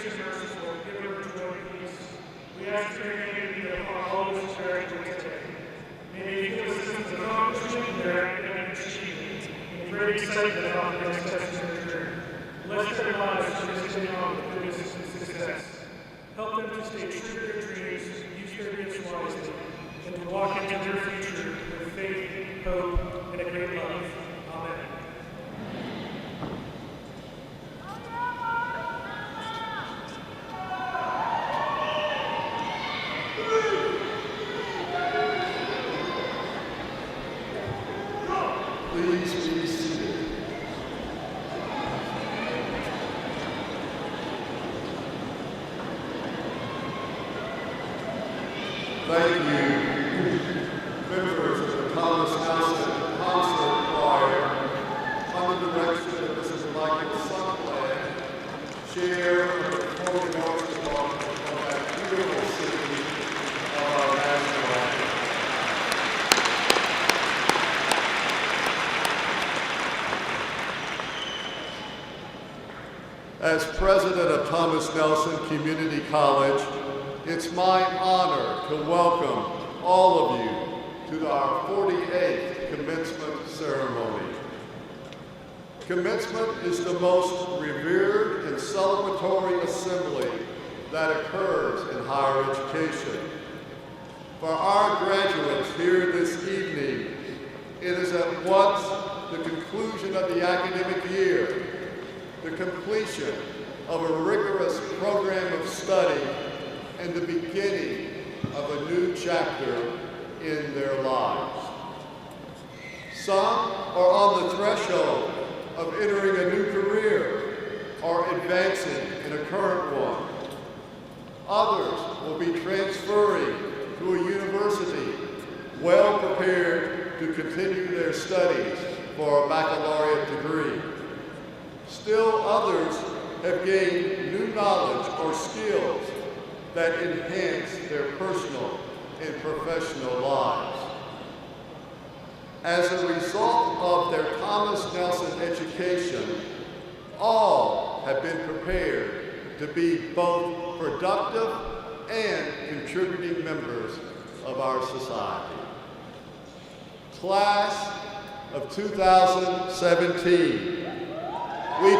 gracious and merciful, giver of joy and peace, we ask your name to be upon all those who graduate today. May they feel a sense of accomplishment in their academic achievement and great excitement about the next steps in their career. Bless their lives to continue on with goodness and success. Help them to stay true to their dreams, use their gifts wisely, and to walk into their future with faith, hope, and a great life. Amen. Please be seated. Thank you, members of the Thomas Nelson Concert Choir, under the direction of Mrs. Michael Suckland, chair of the Performing Arts Department of that beautiful city of our national anthem. As president of Thomas Nelson Community College, it's my honor to welcome all of you to our 48th commencement ceremony. Commencement is the most revered and celebratory assembly that occurs in higher education. For our graduates here this evening, it is at once the conclusion of the academic year, the completion of a rigorous program of study, and the beginning of a new chapter in their lives. Some are on the threshold of entering a new career or advancing in a current one. Others will be transferring to a university well prepared to continue their studies for a baccalaureate degree. Still others have gained new knowledge or skills that enhance their personal and professional lives. As a result of their Thomas Nelson education, all have been prepared to be both productive and contributing members of our society. Class of 2017, we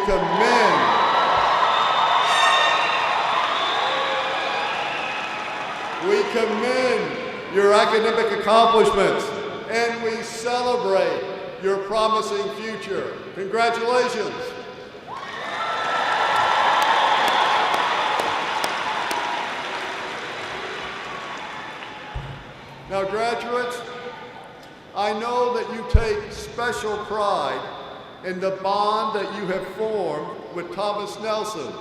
commend your academic accomplishments, and we celebrate your promising future. Congratulations. Now, graduates, I know that you take special pride in the bond that you have formed with Thomas Nelson,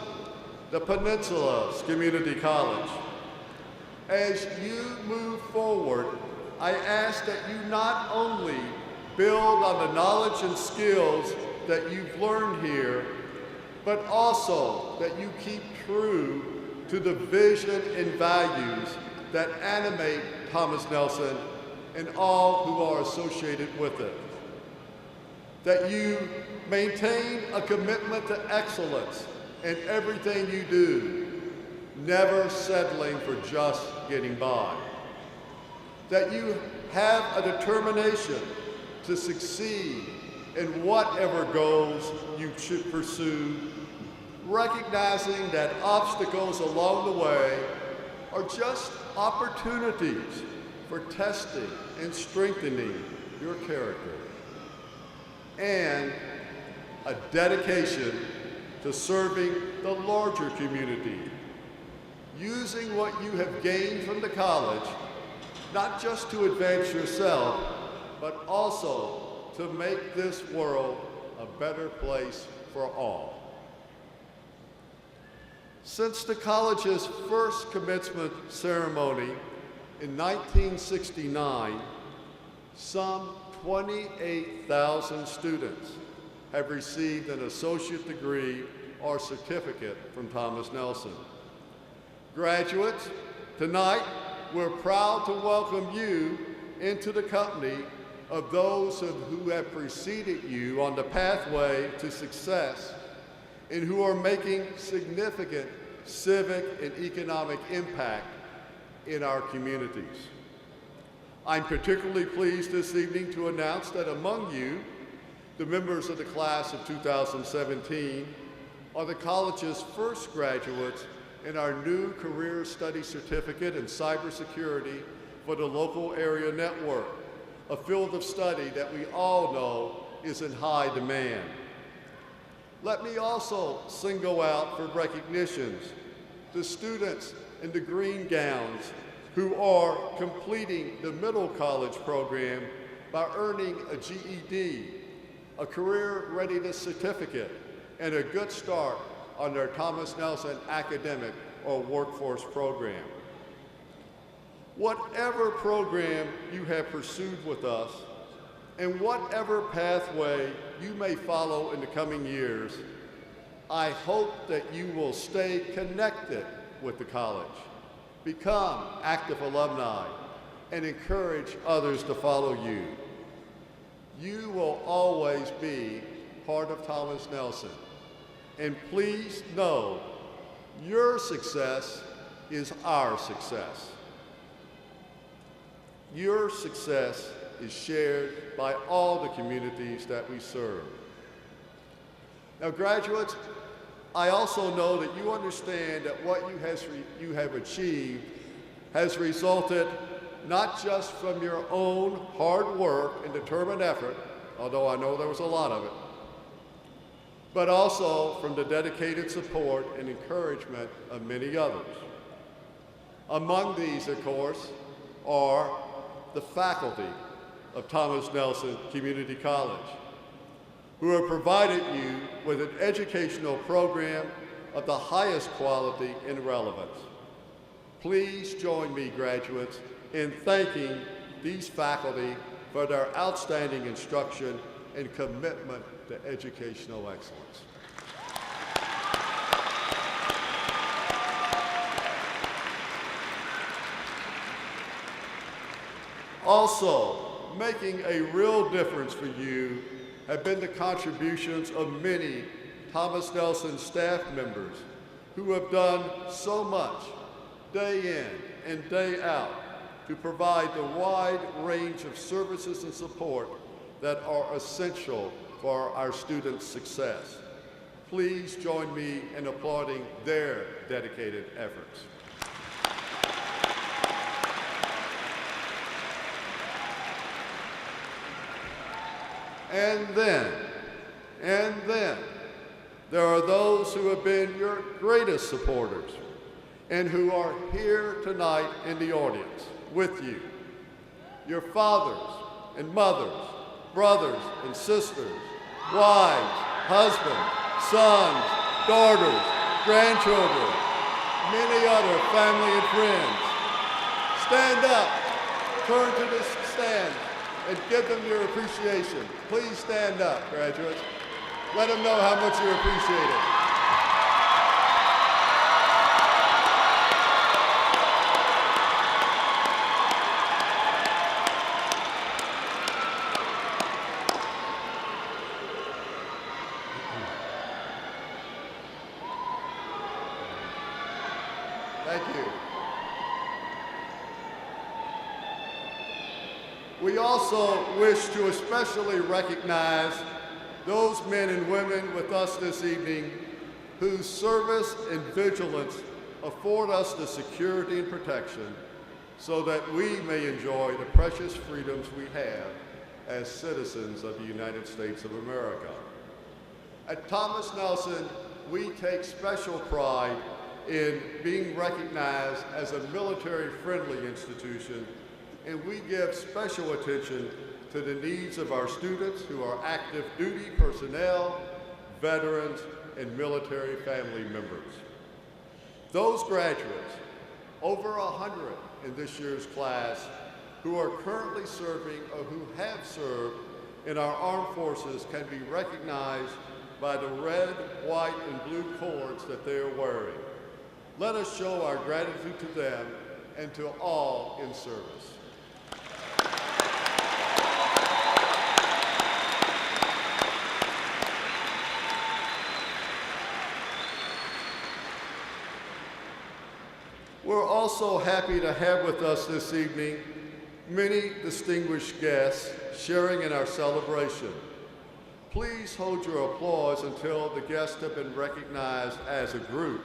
the Peninsula's Community College. As you move forward, I ask that you not only build on the knowledge and skills that you've learned here, but also that you keep true to the vision and values that animate Thomas Nelson and all who are associated with it. That you maintain a commitment to excellence in everything you do, never settling for just getting by. That you have a determination to succeed in whatever goals you should pursue, recognizing that obstacles along the way are just opportunities for testing and strengthening your character. And a dedication to serving the larger community, using what you have gained from the college, not just to advance yourself, but also to make this world a better place for all. Since the college's first commencement ceremony in 1969, some 28,000 students have received an associate degree or certificate from Thomas Nelson. Graduates, tonight we're proud to welcome you into the company of those who have preceded you on the pathway to success and who are making significant civic, and economic impact in our communities. I'm particularly pleased this evening to announce that among you, the members of the class of 2017 are the college's first graduates in our new Career Study Certificate in Cybersecurity for the Local Area Network, a field of study that we all know is in high demand. Let me also single out for recognitions the students in the green gowns who are completing the middle college program by earning a GED, a career readiness certificate, and a good start on their Thomas Nelson academic or workforce program. Whatever program you have pursued with us, and whatever pathway you may follow in the coming years, I hope that you will stay connected with the college, become active alumni, and encourage others to follow you. You will always be part of Thomas Nelson. And please know, your success is our success. Your success is shared by all the communities that we serve. Now, graduates, I also know that you understand that what you have achieved has resulted not just from your own hard work and determined effort, although I know there was a lot of it, but also from the dedicated support and encouragement of many others. Among these, of course, are the faculty of Thomas Nelson Community College, who have provided you with an educational program of the highest quality and relevance. Please join me, graduates, in thanking these faculty for their outstanding instruction and commitment to educational excellence. Also, making a real difference for you have been the contributions of many Thomas Nelson staff members who have done so much day in and day out to provide the wide range of services and support that are essential for our students' success. Please join me in applauding their dedicated efforts. And then, there are those who have been your greatest supporters and who are here tonight in the audience with you. Your fathers and mothers, brothers and sisters, wives, husbands, sons, daughters, grandchildren, many other family and friends. Stand up, turn to the stand, and give them your appreciation. Please stand up, graduates. Let them know how much you appreciate it. Thank you. We also wish to especially recognize those men and women with us this evening whose service and vigilance afford us the security and protection so that we may enjoy the precious freedoms we have as citizens of the United States of America. At Thomas Nelson, we take special pride in being recognized as a military-friendly institution, and we give special attention to the needs of our students who are active duty personnel, veterans, and military family members. Those graduates, over 100 in this year's class, who are currently serving or who have served in our armed forces can be recognized by the red, white, and blue cords that they are wearing. Let us show our gratitude to them and to all in service. also happy to have with us this evening many distinguished guests sharing in our celebration. Please hold your applause until the guests have been recognized as a group.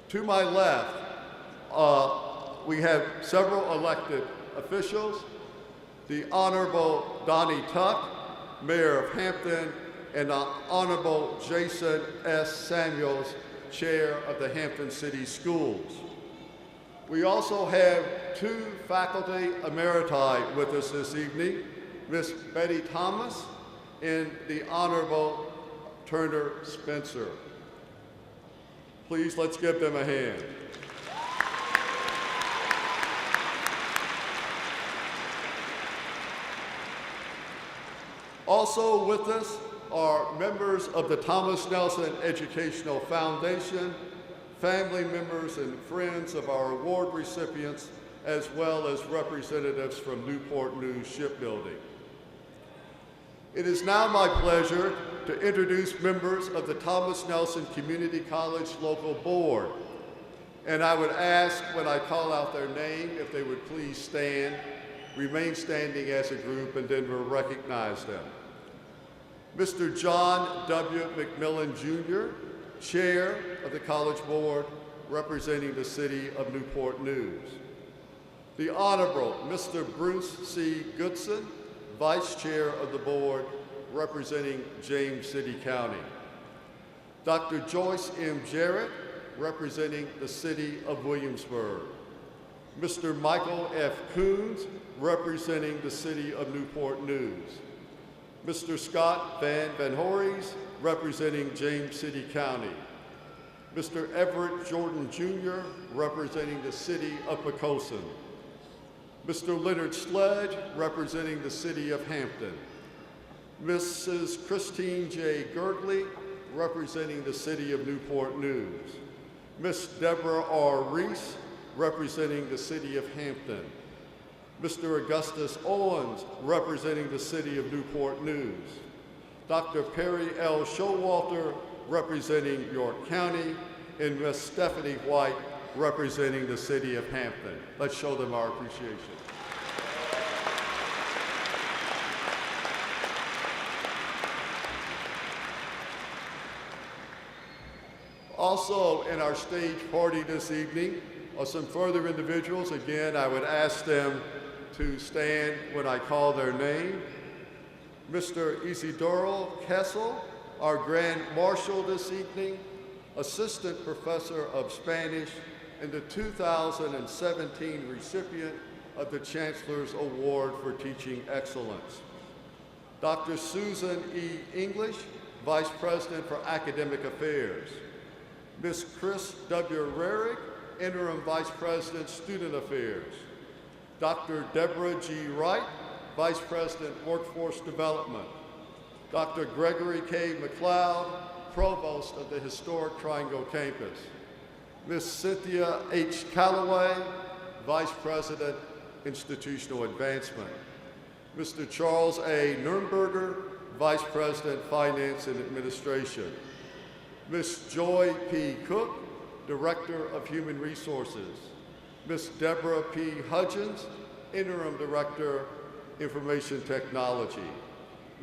To my left, we have several elected officials, the Honorable Donnie Tuck, Mayor of Hampton, and the Honorable Jason S. Samuels, Chair of the Hampton City Schools. We also have two faculty emeriti with us this evening, Miss Betty Thomas and the Honorable Turner Spencer. Please, let's give them a hand. Also with us are members of the Thomas Nelson Educational Foundation, family members and friends of our award recipients, as well as representatives from Newport News Shipbuilding. It is now my pleasure to introduce members of the Thomas Nelson Community College Local Board. And I would ask when I call out their name if they would please stand, remain standing as a group, and then we'll recognize them. Mr. John W. McMillan, Jr., Chair of the College Board, representing the City of Newport News. The Honorable Mr. Bruce C. Goodson, Vice Chair of the Board, representing James City County. Dr. Joyce M. Jarrett, representing the City of Williamsburg. Mr. Michael F. Coons, representing the City of Newport News. Mr. Scott Van Horries, representing James City County. Mr. Everett Jordan, Jr., representing the City of Poquoson. Mr. Leonard Sledge, representing the City of Hampton. Mrs. Christine J. Girdley, representing the City of Newport News. Miss Deborah R. Reese, representing the City of Hampton. Mr. Augustus Owens, representing the City of Newport News. Dr. Perry L. Showalter, representing York County, and Miss Stephanie White, representing the City of Hampton. Let's show them our appreciation. Also in our stage party this evening are some further individuals. Again, I would ask them to stand when I call their name. Mr. Isidoro Kessel, our Grand Marshal this evening, Assistant Professor of Spanish, and the 2017 recipient of the Chancellor's Award for Teaching Excellence. Dr. Susan E. English, Vice President for Academic Affairs. Ms. Chris W. Rarick, Interim Vice President, Student Affairs. Dr. Deborah G. Wright, Vice President, Workforce Development. Dr. Gregory K. McLeod, Provost of the Historic Triangle Campus. Ms. Cynthia H. Calloway, Vice President, Institutional Advancement. Mr. Charles A. Nurnberger, Vice President, Finance and Administration. Ms. Joy P. Cook, Director of Human Resources. Ms. Deborah P. Hudgens, Interim Director, Information Technology.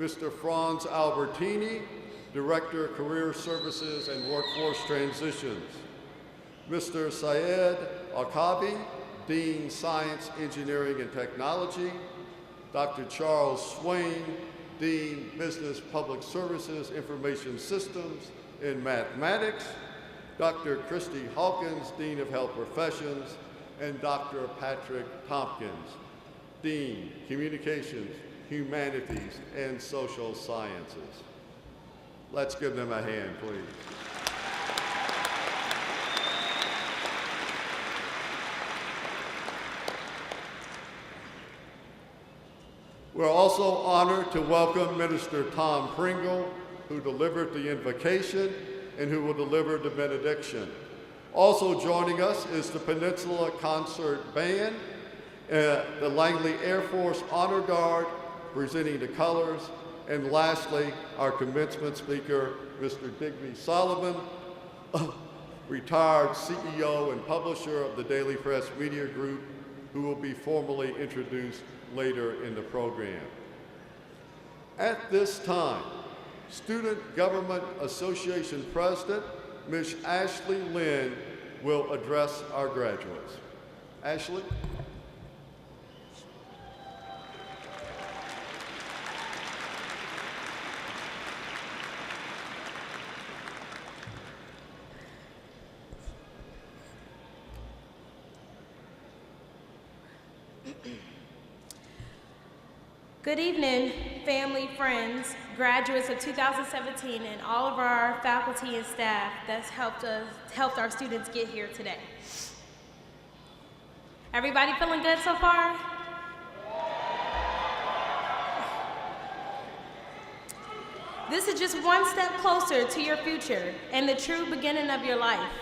Mr. Franz Albertini, Director, Career Services and Workforce Transitions. Mr. Syed Alkabi, Dean, Science, Engineering and Technology. Dr. Charles Swain, Dean, Business, Public Services, Information Systems and Mathematics. Dr. Christy Hawkins, Dean of Health Professions, and Dr. Patrick Tompkins, Dean, Communications, Humanities, and Social Sciences. Let's give them a hand, please. We're also honored to welcome Minister Tom Pringle, who delivered the invocation and who will deliver the benediction. Also joining us is the Peninsula Concert Band, the Langley Air Force Honor Guard, presenting the colors, and lastly, our commencement speaker, Mr. Digby Sullivan, retired CEO and publisher of the Daily Press Media Group, who will be formally introduced later in the program. At this time, Student Government Association President, Ms. Ashley Lynn, will address our graduates. Ashley? Good evening, family, friends, graduates of 2017, and all of our faculty and staff that's helped our students get here today. Everybody feeling good so far? This is just one step closer to your future and the true beginning of your life.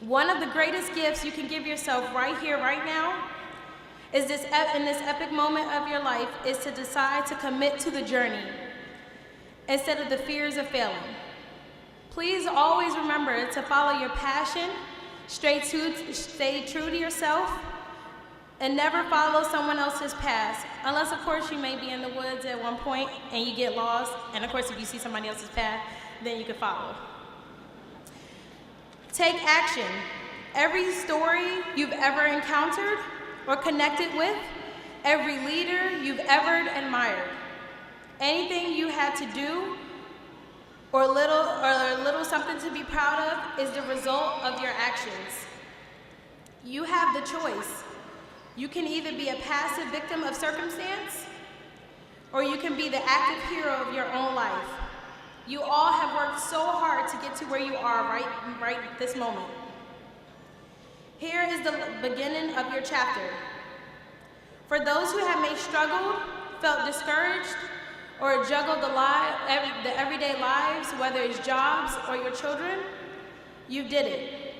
One of the greatest gifts you can give yourself right here, right now, in this epic moment of your life is to decide to commit to the journey instead of the fears of failing. Please always remember to follow your passion, stay true to yourself, and never follow someone else's path, unless of course you may be in the woods at one point and you get lost, and of course if you see somebody else's path, then you can follow. Take action. Every story you've ever encountered or connected with, every leader you've ever admired, anything you had to do or a little something to be proud of is the result of your actions. You have the choice. You can either be a passive victim of circumstance or you can be the active hero of your own life. You all have worked so hard to get to where you are right this moment. Here is the beginning of your chapter. For those who have may struggled, felt discouraged, or juggled the everyday lives, whether it's jobs or your children, you did it.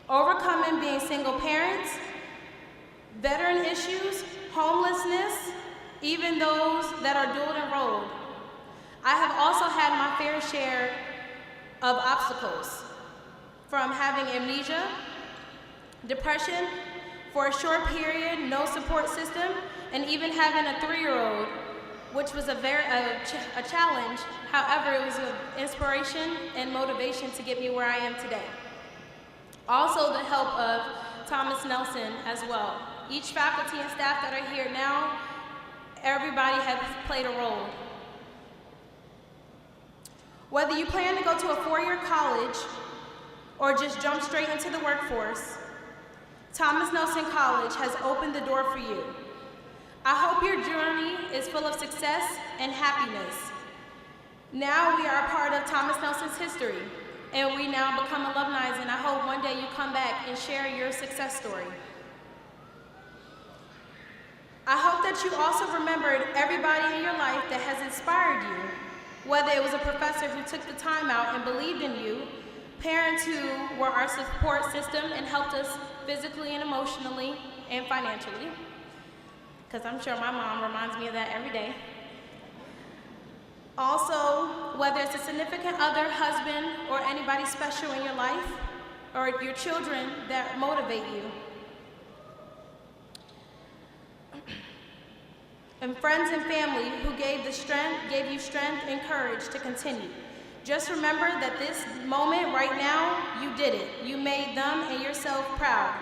Overcoming being single parents, veteran issues, homelessness, even those that are dual enrolled. I have also had my fair share of obstacles, from having amnesia, depression, for a short period, no support system, and even having a 3-year-old, which was a challenge. However, it was an inspiration and motivation to get me where I am today. Also the help of Thomas Nelson as well. Each faculty and staff that are here now, everybody has played a role. Whether you plan to go to a 4-year college or just jump straight into the workforce, Thomas Nelson College has opened the door for you. I hope your journey is full of success and happiness. Now we are a part of Thomas Nelson's history, and we now become alumni, and I hope one day you come back and share your success story. I hope that you also remembered everybody in your life that has inspired you, whether it was a professor who took the time out and believed in you, parents who were our support system and helped us physically and emotionally and financially, because I'm sure my mom reminds me of that every day. Also, whether it's a significant other, husband, or anybody special in your life, or your children that motivate you. And friends and family who gave you strength and courage to continue. Just remember that this moment right now, you did it. You made them and yourself proud.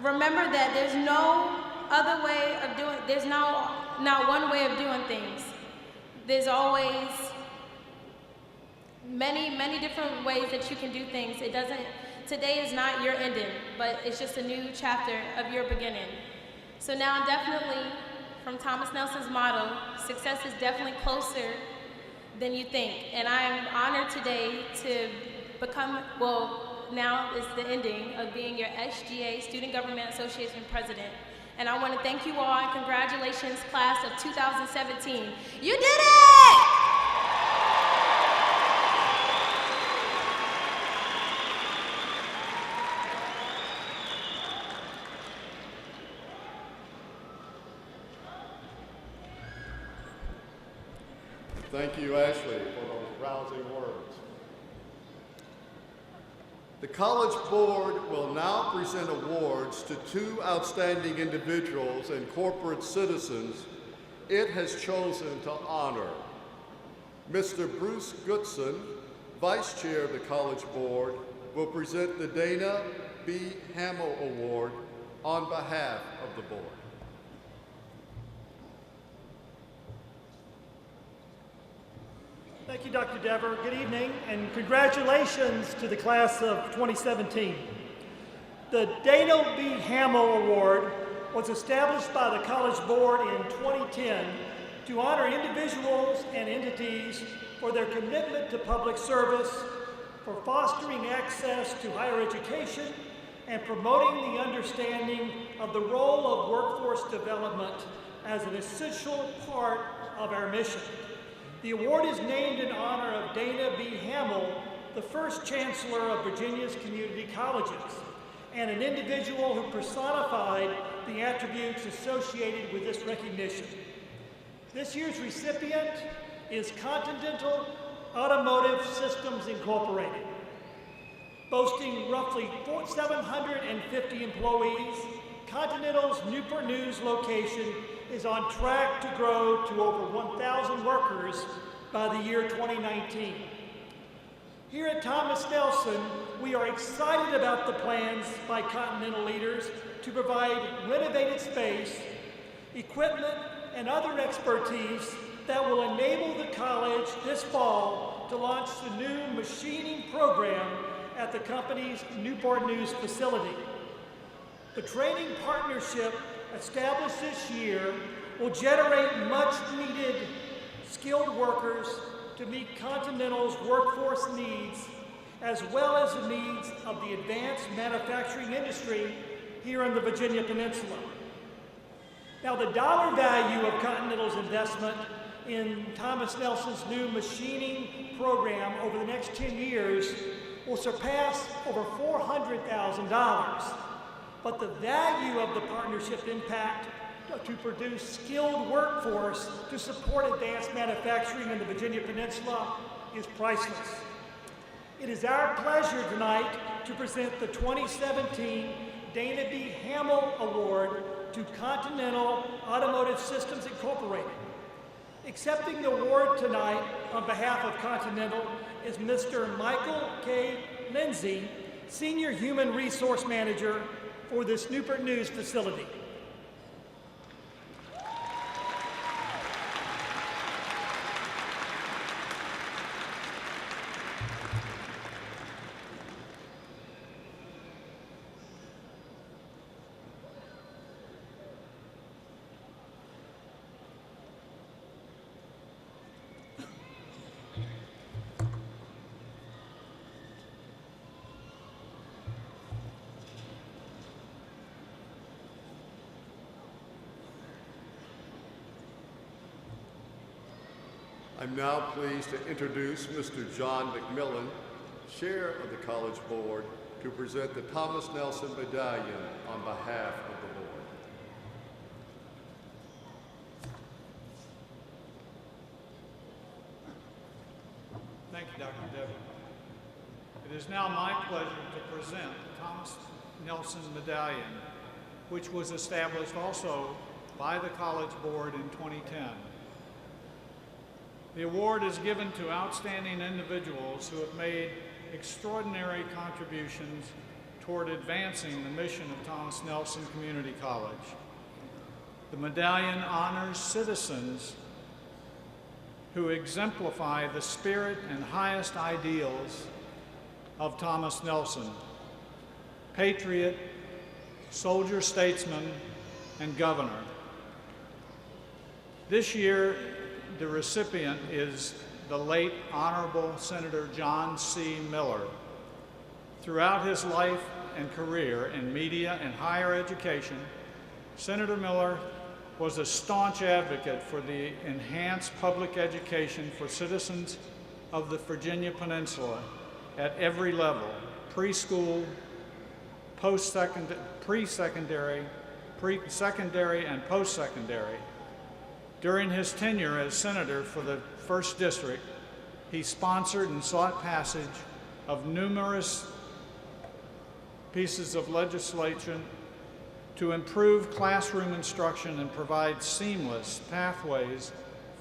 Remember that there's no other way of doing, there's not one way of doing things. There's always many different ways that you can do things. Today is not your ending, but it's just a new chapter of your beginning. So now definitely, from Thomas Nelson's motto, success is definitely closer than you think. And I am honored today to become, now is the ending of being your SGA, Student Government Association President. And I want to thank you all and congratulations, class of 2017. You did it! Thank you, Ashley, for those rousing words. The College Board will now present awards to two outstanding individuals and corporate citizens it has chosen to honor. Mr. Bruce Goodson, Vice Chair of the College Board, will present the Dana B. Hamill Award on behalf of the board. Thank you, Dr. Dever. Good evening, and congratulations to the class of 2017. The Dana B. Hamill Award was established by the College Board in 2010 to honor individuals and entities for their commitment to public service, for fostering access to higher education, and promoting the understanding of the role of workforce development as an essential part of our mission. The award is named in honor of Dana B. Hamill, the first Chancellor of Virginia's community colleges, and an individual who personified the attributes associated with this recognition. This year's recipient is Continental Automotive Systems Incorporated. Boasting roughly 750 employees, Continental's Newport News location is on track to grow to over 1,000 workers by the year 2019. Here at Thomas Nelson, we are excited about the plans by Continental leaders to provide renovated space, equipment, and other expertise that will enable the college this fall to launch the new machining program at the company's Newport News facility. The training partnership established this year will generate much-needed skilled workers to meet Continental's workforce needs, as well as the needs of the advanced manufacturing industry here in the Virginia Peninsula. Now, the dollar value of Continental's investment in Thomas Nelson's new machining program over the next 10 years will surpass over $400,000. But the value of the partnership impact to produce skilled workforce to support advanced manufacturing in the Virginia Peninsula is priceless. It is our pleasure tonight to present the 2017 Dana B. Hamill Award to Continental Automotive Systems Incorporated. Accepting the award tonight on behalf of Continental is Mr. Michael K. Lindsay, Senior Human Resource Manager for this Newport News facility. I'm now pleased to introduce Mr. John McMillan, Chair of the College Board, to present the Thomas Nelson Medallion on behalf of the Board. Thank you, Dr. Dever. It is now my pleasure to present the Thomas Nelson Medallion, which was established also by the College Board in 2010. The award is given to outstanding individuals who have made extraordinary contributions toward advancing the mission of Thomas Nelson Community College. The medallion honors citizens who exemplify the spirit and highest ideals of Thomas Nelson: patriot, soldier, statesman, and governor. This year, the recipient is the late Honorable Senator John C. Miller. Throughout his life and career in media and higher education, Senator Miller was a staunch advocate for the enhanced public education for citizens of the Virginia Peninsula at every level: preschool, pre-secondary, and post-secondary. During his tenure as senator for the 1st District, he sponsored and sought passage of numerous pieces of legislation to improve classroom instruction and provide seamless pathways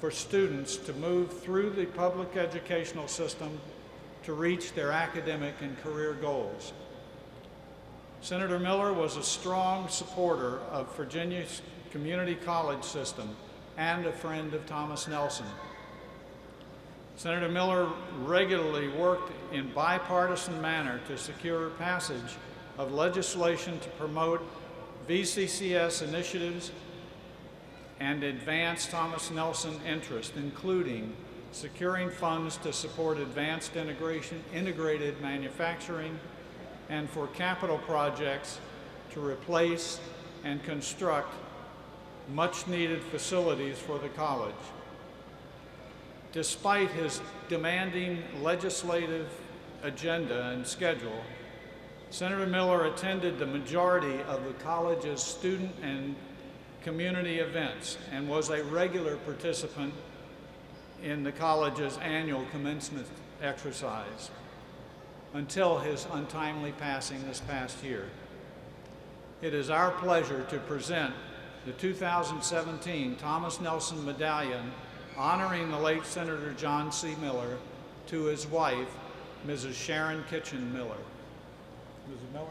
for students to move through the public educational system to reach their academic and career goals. Senator Miller was a strong supporter of Virginia's community college system and a friend of Thomas Nelson. Senator Miller regularly worked in bipartisan manner to secure passage of legislation to promote VCCS initiatives and advance Thomas Nelson interests, including securing funds to support advanced integrated manufacturing, and for capital projects to replace and construct much-needed facilities for the college. Despite his demanding legislative agenda and schedule, Senator Miller attended the majority of the college's student and community events and was a regular participant in the college's annual commencement exercise until his untimely passing this past year. It is our pleasure to present the 2017 Thomas Nelson Medallion honoring the late Senator John C. Miller to his wife, Mrs. Sharon Kitchen Miller. Mrs. Miller.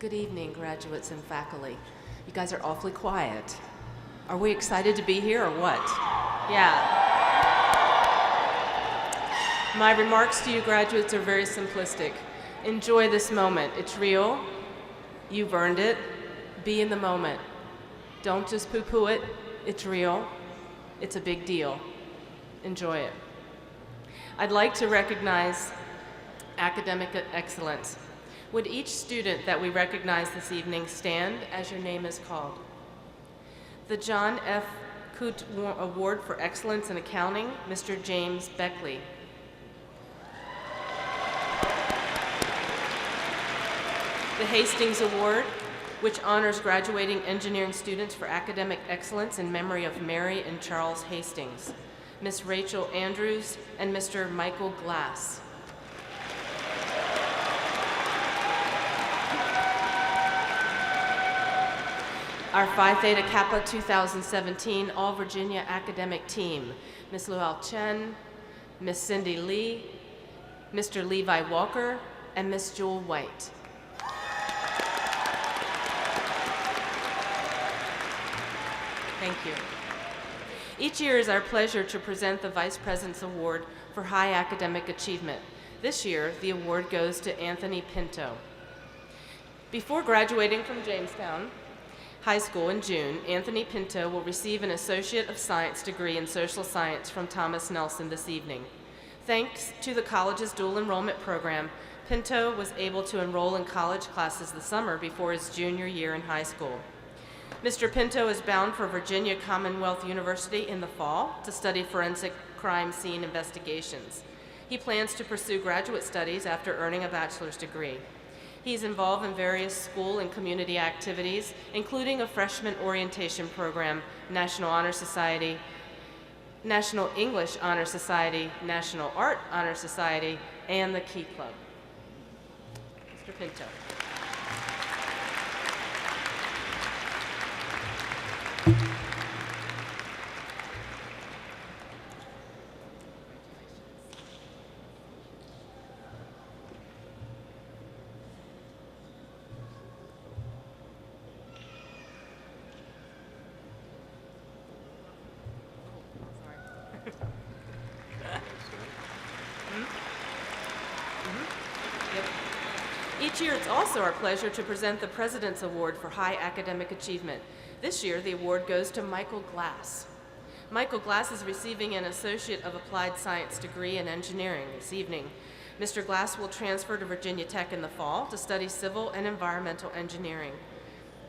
Good evening, graduates and faculty. You guys are awfully quiet. Are we excited to be here or what? Yeah. My remarks to you graduates are very simplistic. Enjoy this moment. It's real. You've earned it. Be in the moment. Don't just poo-poo it. It's real. It's a big deal. Enjoy it. I'd like to recognize academic excellence. Would each student that we recognize this evening stand as your name is called? The John F. Coote Award for Excellence in Accounting, Mr. James Beckley. The Hastings Award, which honors graduating engineering students for academic excellence in memory of Mary and Charles Hastings, Miss Rachel Andrews and Mr. Michael Glass. Our Phi Theta Kappa 2017 All Virginia Academic Team, Ms. Lual Chen, Ms. Cindy Lee, Mr. Levi Walker, and Ms. Jewel White. Thank you. Each year is our pleasure to present the Vice President's Award for High Academic Achievement. This year, the award goes to Anthony Pinto. Before graduating from Jamestown High School in June, Anthony Pinto will receive an Associate of Science degree in Social Science from Thomas Nelson this evening. Thanks to the college's dual enrollment program, Pinto was able to enroll in college classes this summer before his junior year in high school. Mr. Pinto is bound for Virginia Commonwealth University in the fall to study forensic crime scene investigations. He plans to pursue graduate studies after earning a bachelor's degree. He's involved in various school and community activities, including a freshman orientation program, National Honor Society, National English Honor Society, National Art Honor Society, and the Key Club. Mr. Pinto. Each year, it's also our pleasure to present the President's Award for High Academic Achievement. This year, the award goes to Michael Glass. Michael Glass is receiving an Associate of Applied Science degree in engineering this evening. Mr. Glass will transfer to Virginia Tech in the fall to study civil and environmental engineering.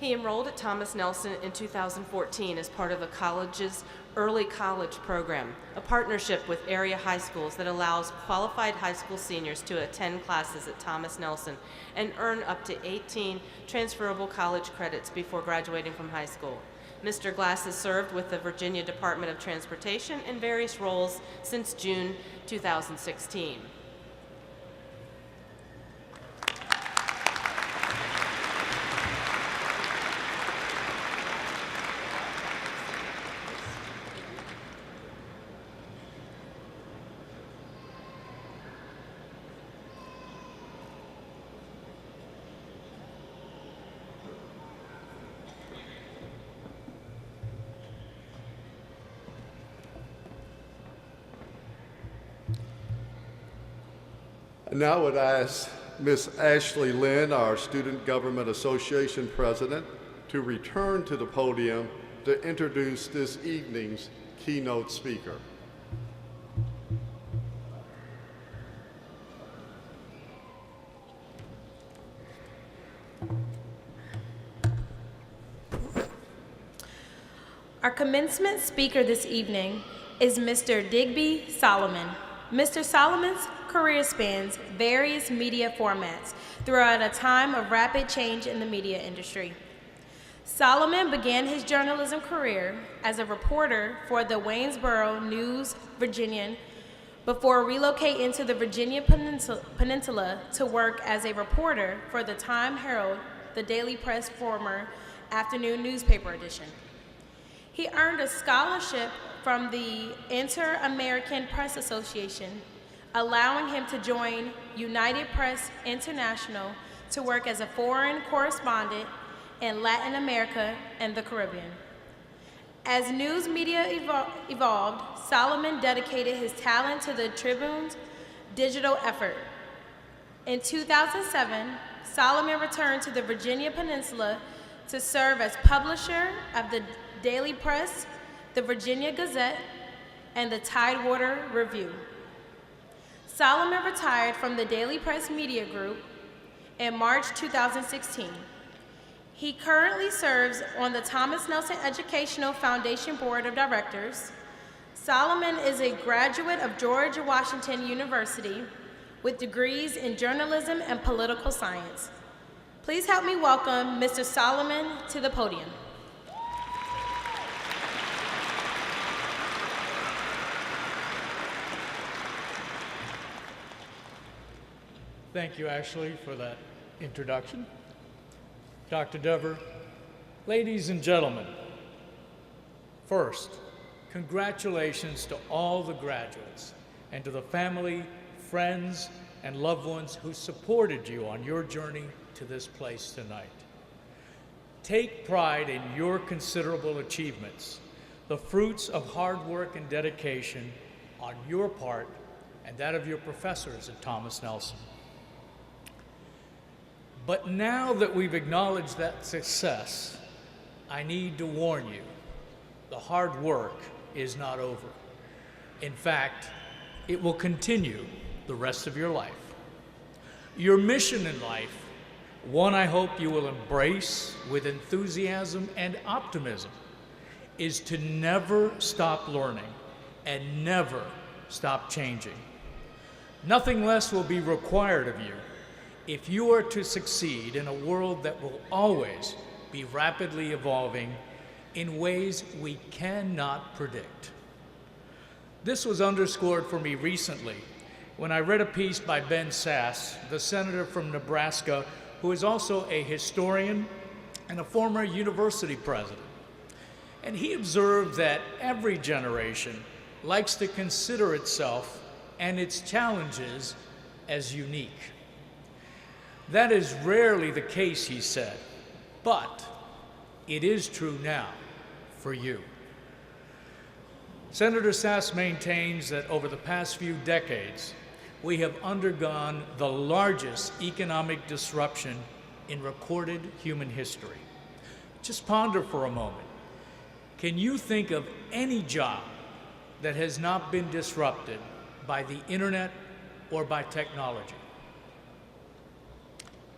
He enrolled at Thomas Nelson in 2014 as part of the college's Early College Program, a partnership with area high schools that allows qualified high school seniors to attend classes at Thomas Nelson and earn up to 18 transferable college credits before graduating from high school. Mr. Glass has served with the Virginia Department of Transportation in various roles since June 2016. And now I would ask Ms. Ashley Lynn, our Student Government Association President, to return to the podium to introduce this evening's keynote speaker. Our commencement speaker this evening is Mr. Digby Solomon. Mr. Solomon's career spans various media formats throughout a time of rapid change in the media industry. Solomon began his journalism career as a reporter for the Waynesboro News Virginian before relocating to the Virginia Peninsula to work as a reporter for the Time Herald, the Daily Press former afternoon newspaper edition. He earned a scholarship from the Inter-American Press Association, allowing him to join United Press International to work as a foreign correspondent in Latin America and the Caribbean. As news media evolved, Solomon dedicated his talent to the Tribune's digital effort. In 2007, Solomon returned to the Virginia Peninsula to serve as publisher of the Daily Press, the Virginia Gazette, and the Tidewater Review. Solomon retired from the Daily Press Media Group in March 2016. He currently serves on the Thomas Nelson Educational Foundation Board of Directors. Solomon is a graduate of George Washington University with degrees in journalism and political science. Please help me welcome Mr. Solomon to the podium. Thank you, Ashley, for that introduction. Dr. Dever, ladies and gentlemen, first, congratulations to all the graduates and to the family, friends, and loved ones who supported you on your journey to this place tonight. Take pride in your considerable achievements, the fruits of hard work and dedication on your part and that of your professors at Thomas Nelson. But now that we've acknowledged that success, I need to warn you, the hard work is not over. In fact, it will continue the rest of your life. Your mission in life, one I hope you will embrace with enthusiasm and optimism, is to never stop learning and never stop changing. Nothing less will be required of you if you are to succeed in a world that will always be rapidly evolving in ways we cannot predict. This was underscored for me recently when I read a piece by Ben Sasse, the senator from Nebraska, who is also a historian and a former university president. And he observed that every generation likes to consider itself and its challenges as unique. That is rarely the case, he said, but it is true now for you. Senator Sasse maintains that over the past few decades, we have undergone the largest economic disruption in recorded human history. Just ponder for a moment. Can you think of any job that has not been disrupted by the internet or by technology?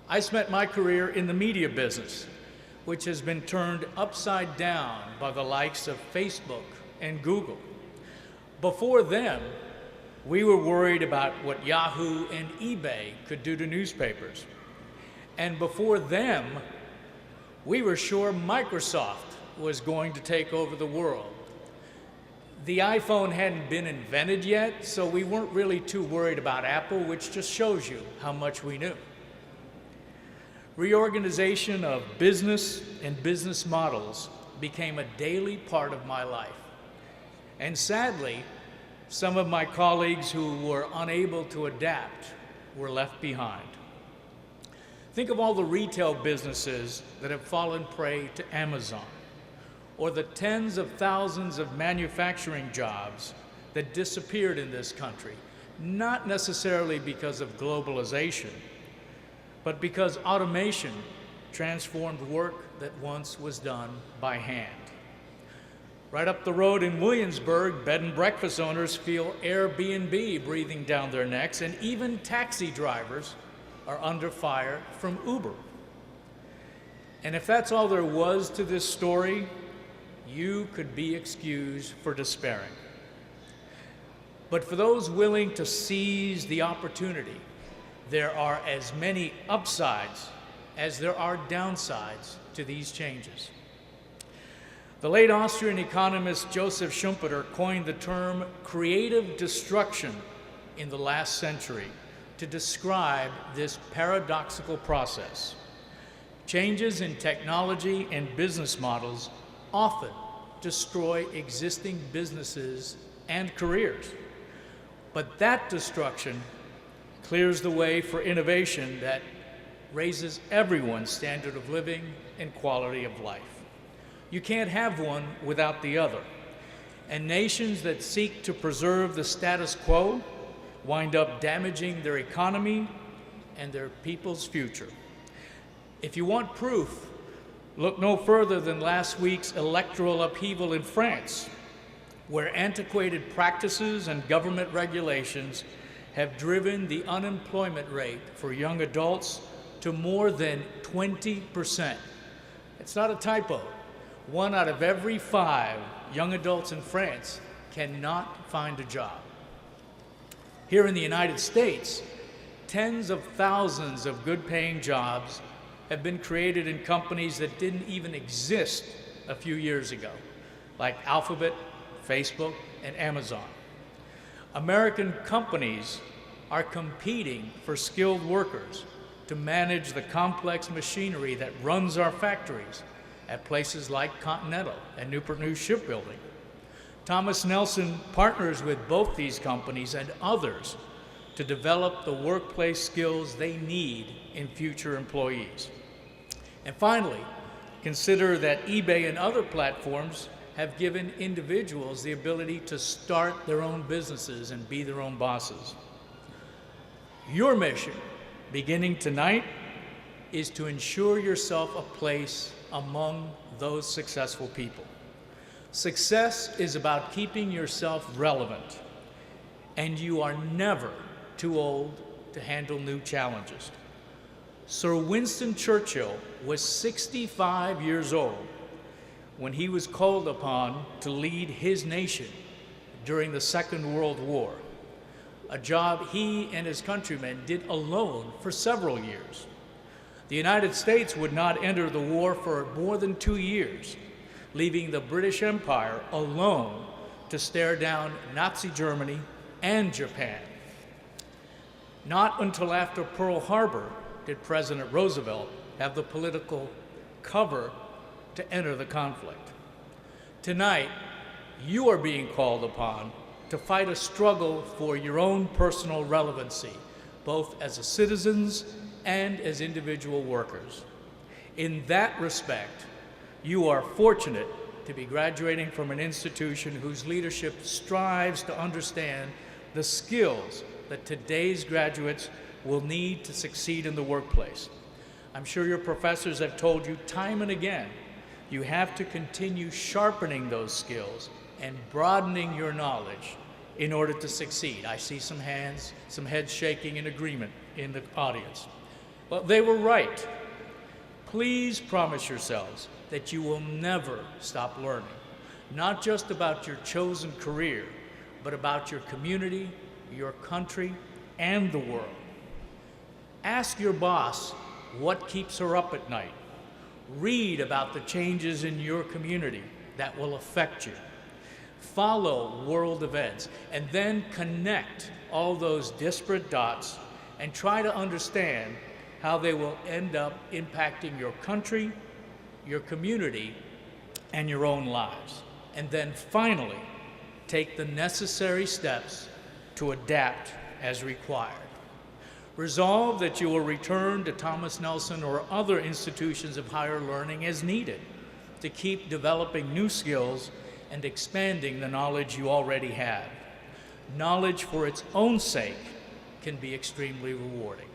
I spent my career in the media business, which has been turned upside down by the likes of Facebook and Google. Before them, we were worried about what Yahoo and eBay could do to newspapers. And before them, we were sure Microsoft was going to take over the world. The iPhone hadn't been invented yet, so we weren't really too worried about Apple, which just shows you how much we knew. Reorganization of business and business models became a daily part of my life. And sadly, some of my colleagues who were unable to adapt were left behind. Think of all the retail businesses that have fallen prey to Amazon, or the tens of thousands of manufacturing jobs that disappeared in this country, not necessarily because of globalization, but because automation transformed work that once was done by hand. Right up the road in Williamsburg, bed and breakfast owners feel Airbnb breathing down their necks, and even taxi drivers are under fire from Uber. And if that's all there was to this story, you could be excused for despairing. But for those willing to seize the opportunity, there are as many upsides as there are downsides to these changes. The late Austrian economist Joseph Schumpeter coined the term creative destruction in the last century to describe this paradoxical process. Changes in technology and business models often destroy existing businesses and careers, but that destruction clears the way for innovation that raises everyone's standard of living and quality of life. You can't have one without the other. And nations that seek to preserve the status quo wind up damaging their economy and their people's future. If you want proof, look no further than last week's electoral upheaval in France, where antiquated practices and government regulations have driven the unemployment rate for young adults to more than 20%. It's not a typo. 1 out of every 5 young adults in France cannot find a job. Here in the United States, tens of thousands of good-paying jobs have been created in companies that didn't even exist a few years ago, like Alphabet, Facebook, and Amazon. American companies are competing for skilled workers to manage the complex machinery that runs our factories at places like Continental and Newport News Shipbuilding. Thomas Nelson partners with both these companies and others to develop the workplace skills they need in future employees. And finally, consider that eBay and other platforms have given individuals the ability to start their own businesses and be their own bosses. Your mission, beginning tonight, is to ensure yourself a place among those successful people. Success is about keeping yourself relevant, and you are never too old to handle new challenges. Sir Winston Churchill was 65 years old when he was called upon to lead his nation during the Second World War, a job he and his countrymen did alone for several years. The United States would not enter the war for more than 2 years, leaving the British Empire alone to stare down Nazi Germany and Japan. Not until after Pearl Harbor did President Roosevelt have the political cover to enter the conflict. Tonight, you are being called upon to fight a struggle for your own personal relevancy, both as citizens and as individual workers. In that respect, you are fortunate to be graduating from an institution whose leadership strives to understand the skills that today's graduates will need to succeed in the workplace. I'm sure your professors have told you time and again You have to continue sharpening those skills and broadening your knowledge in order to succeed. I see some hands, some heads shaking in agreement in the audience. Well, they were right. Please promise yourselves that you will never stop learning, not just about your chosen career, but about your community, your country, and the world. Ask your boss what keeps her up at night. Read about the changes in your community that will affect you. Follow world events, and then connect all those disparate dots and try to understand how they will end up impacting your country, your community, and your own lives. And then finally, take the necessary steps to adapt as required. Resolve that you will return to Thomas Nelson or other institutions of higher learning as needed to keep developing new skills and expanding the knowledge you already have. Knowledge for its own sake can be extremely rewarding.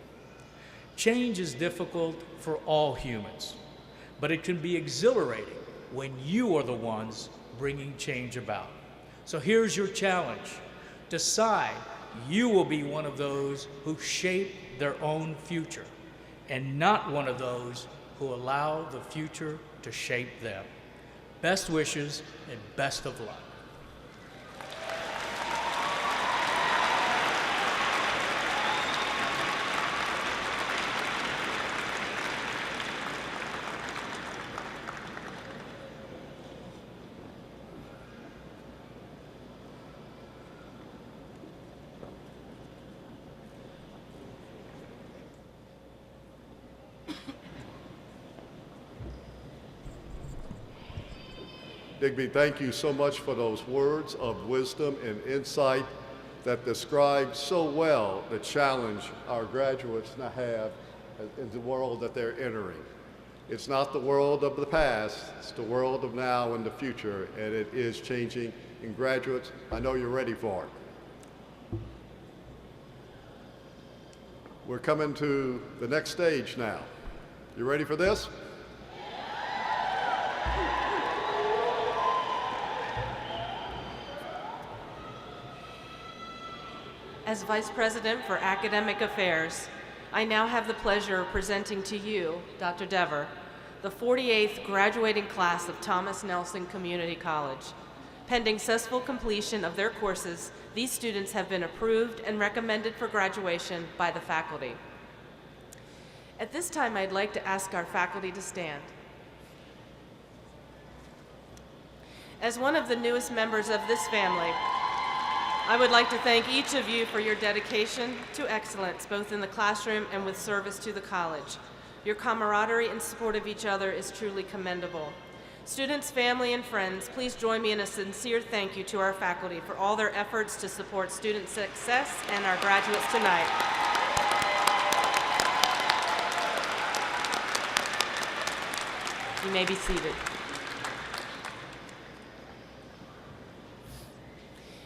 Change is difficult for all humans, but it can be exhilarating when you are the ones bringing change about. So here's your challenge. Decide you will be one of those who shape their own future and not one of those who allow the future to shape them. Best wishes and best of luck. Digby, thank you so much for those words of wisdom and insight that describe so well the challenge our graduates now have in the world that they're entering. It's not the world of the past, it's the world of now and the future, and it is changing. And graduates, I know you're ready for it. We're coming to the next stage now. You ready for this? As Vice President for Academic Affairs, I now have the pleasure of presenting to you, Dr. Dever, the 48th graduating class of Thomas Nelson Community College. Pending successful completion of their courses, these students have been approved and recommended for graduation by the faculty. At this time, I'd like to ask our faculty to stand. As one of the newest members of this family, I would like to thank each of you for your dedication to excellence, both in the classroom and with service to the college. Your camaraderie and support of each other is truly commendable. Students, family, and friends, please join me in a sincere thank you to our faculty for all their efforts to support student success and our graduates tonight. You may be seated.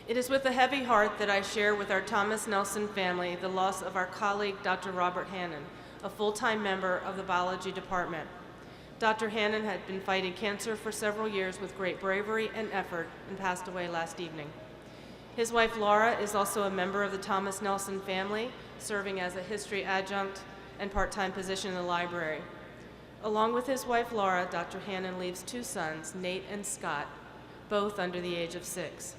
It is with a heavy heart that I share with our Thomas Nelson family the loss of our colleague, Dr. Robert Hannon, a full-time member of the biology department. Dr. Hannon had been fighting cancer for several years with great bravery and effort and passed away last evening. His wife, Laura, is also a member of the Thomas Nelson family, serving as a history adjunct and part-time position in the library. Along with his wife, Laura, Dr. Hannon leaves two sons, Nate and Scott, both under the age of 6.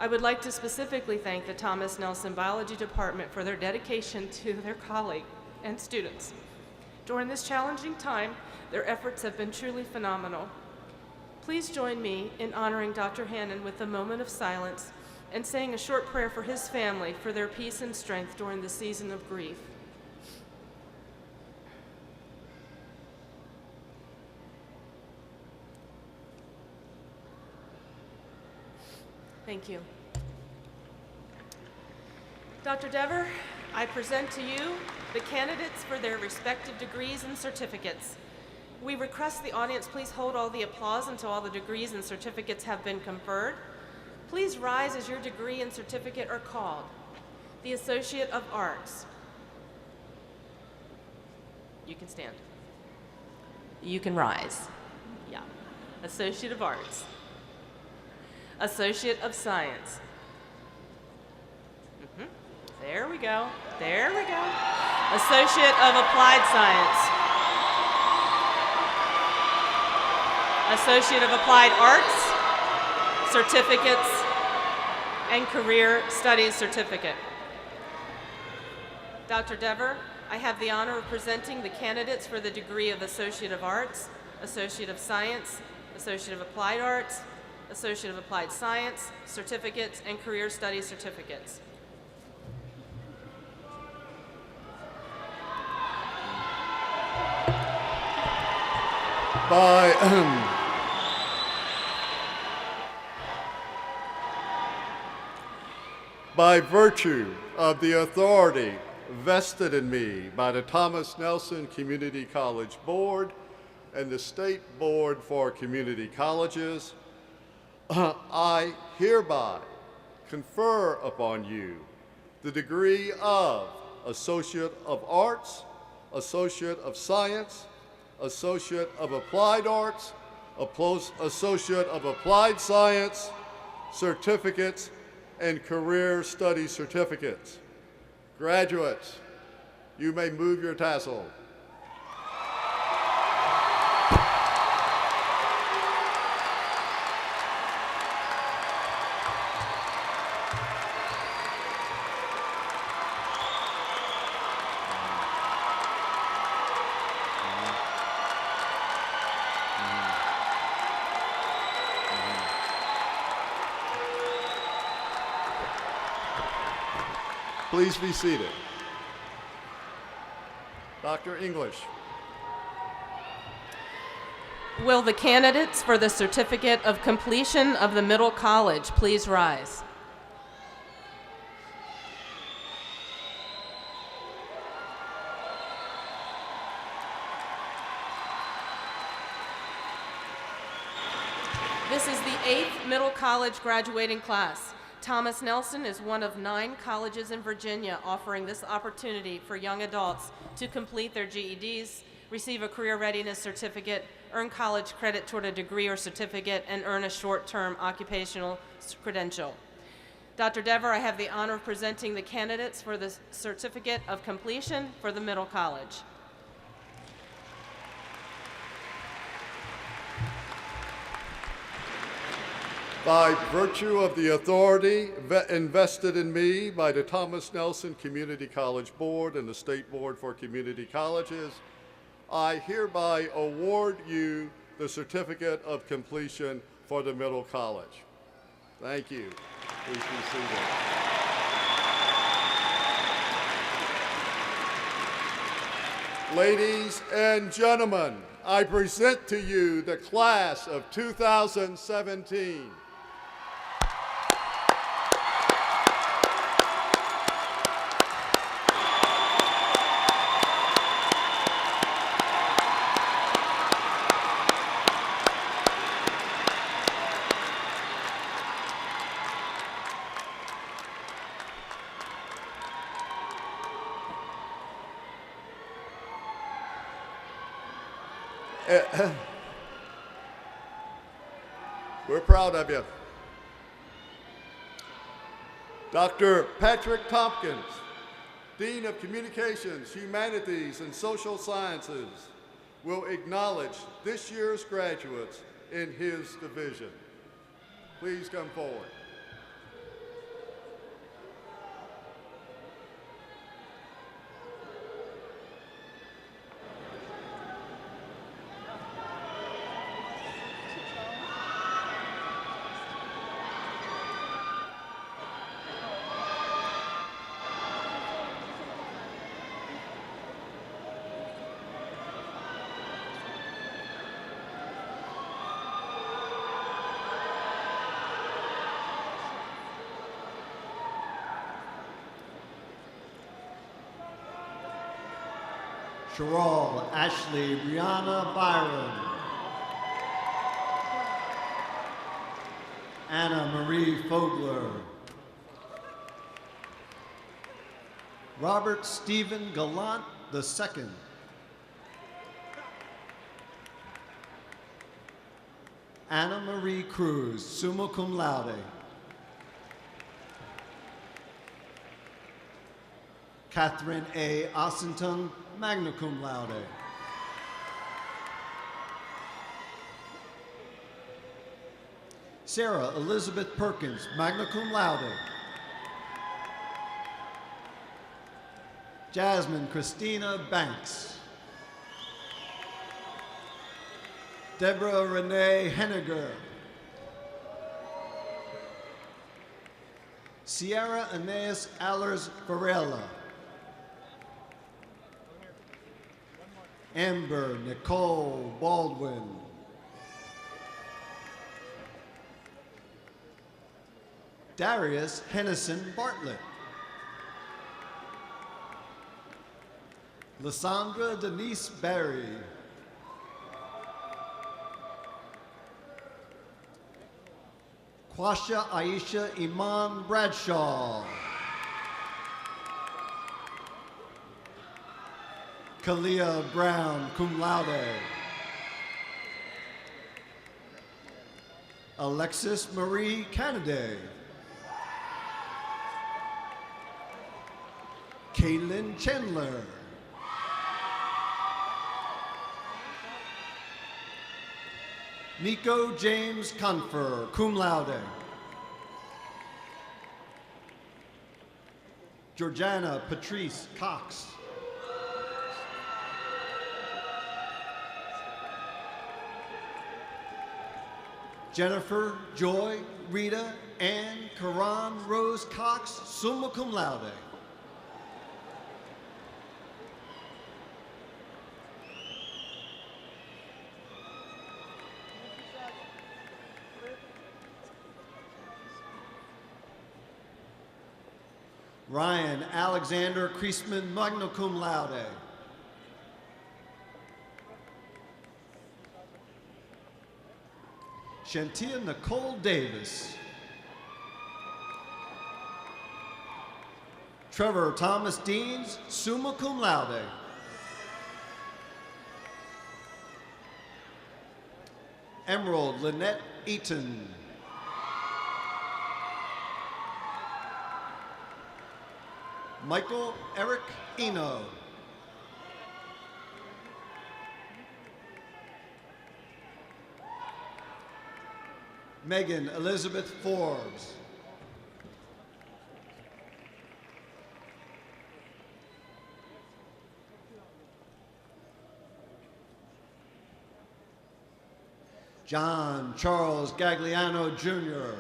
I would like to specifically thank the Thomas Nelson Biology Department for their dedication to their colleague and students. During this challenging time, their efforts have been truly phenomenal. Please join me in honoring Dr. Hannon with a moment of silence and saying a short prayer for his family for their peace and strength during the season of grief. Thank you. Dr. Dever, I present to you the candidates for their respective degrees and certificates. We request the audience please hold all the applause until all the degrees and certificates have been conferred. Please rise as your degree and certificate are called. The Associate of Arts. You can stand. You can rise. Yeah. Associate of Arts, Associate of Science. There we go. There we go. Associate of Applied Science. Associate of Applied Arts, certificates, and Career Studies certificate. Dr. Dever, I have the honor of presenting the candidates for the degree of Associate of Arts, Associate of Science, Associate of Applied Arts, Associate of Applied Science, certificates, and Career Studies certificates. By virtue of the authority vested in me by the Thomas Nelson Community College Board and the State Board for Community Colleges, I hereby confer upon you the degree of Associate of Arts, Associate of Science, Associate of Applied Arts, Associate of Applied Science, certificates, and Career Study certificates. Graduates, you may move your tassel. Please be seated. Dr. English. Will the candidates for the Certificate of Completion of the Middle College please rise? This is the 8th middle college graduating class. Thomas Nelson is one of 9 colleges in Virginia offering this opportunity for young adults to complete their GEDs, receive a career readiness certificate, earn college credit toward a degree or certificate, and earn a short-term occupational credential. Dr. Dever, I have the honor of presenting the candidates for the Certificate of Completion for the Middle College. By virtue of the authority invested in me by the Thomas Nelson Community College Board and the State Board for Community Colleges, I hereby award you the Certificate of Completion for the Middle College. Thank you. Please be seated. Ladies and gentlemen, I present to you the class of 2017. We're proud of you. Dr. Patrick Tompkins, Dean of Communications, Humanities, and Social Sciences, will acknowledge this year's graduates in his division. Please come forward. Cheryl Ashley Brianna Byron. Anna Marie Fogler. Robert Stephen Gallant II. Anna Marie Cruz, summa cum laude. Catherine A. Ossington, magna cum laude. Sarah Elizabeth Perkins, magna cum laude. Jasmine Christina Banks. Deborah Renee Henniger. Sierra Anais Allers Varela. Amber Nicole Baldwin. Darius Hennison Bartlett. Lysandra Denise Barry. Quasha Aisha Iman Bradshaw. Kalia Brown, cum laude. Alexis Marie Canaday. Caitlin Chandler. Nico James Confer, cum laude. Georgiana Patrice Cox. Jennifer Joy Rita Ann Karan Rose Cox, summa cum laude. Ryan Alexander Kriesman, magna cum laude. Shantia Nicole Davis. Trevor Thomas Deans, summa cum laude. Emerald Lynette Eaton. Michael Eric Eno. Megan Elizabeth Forbes. John Charles Gagliano Jr.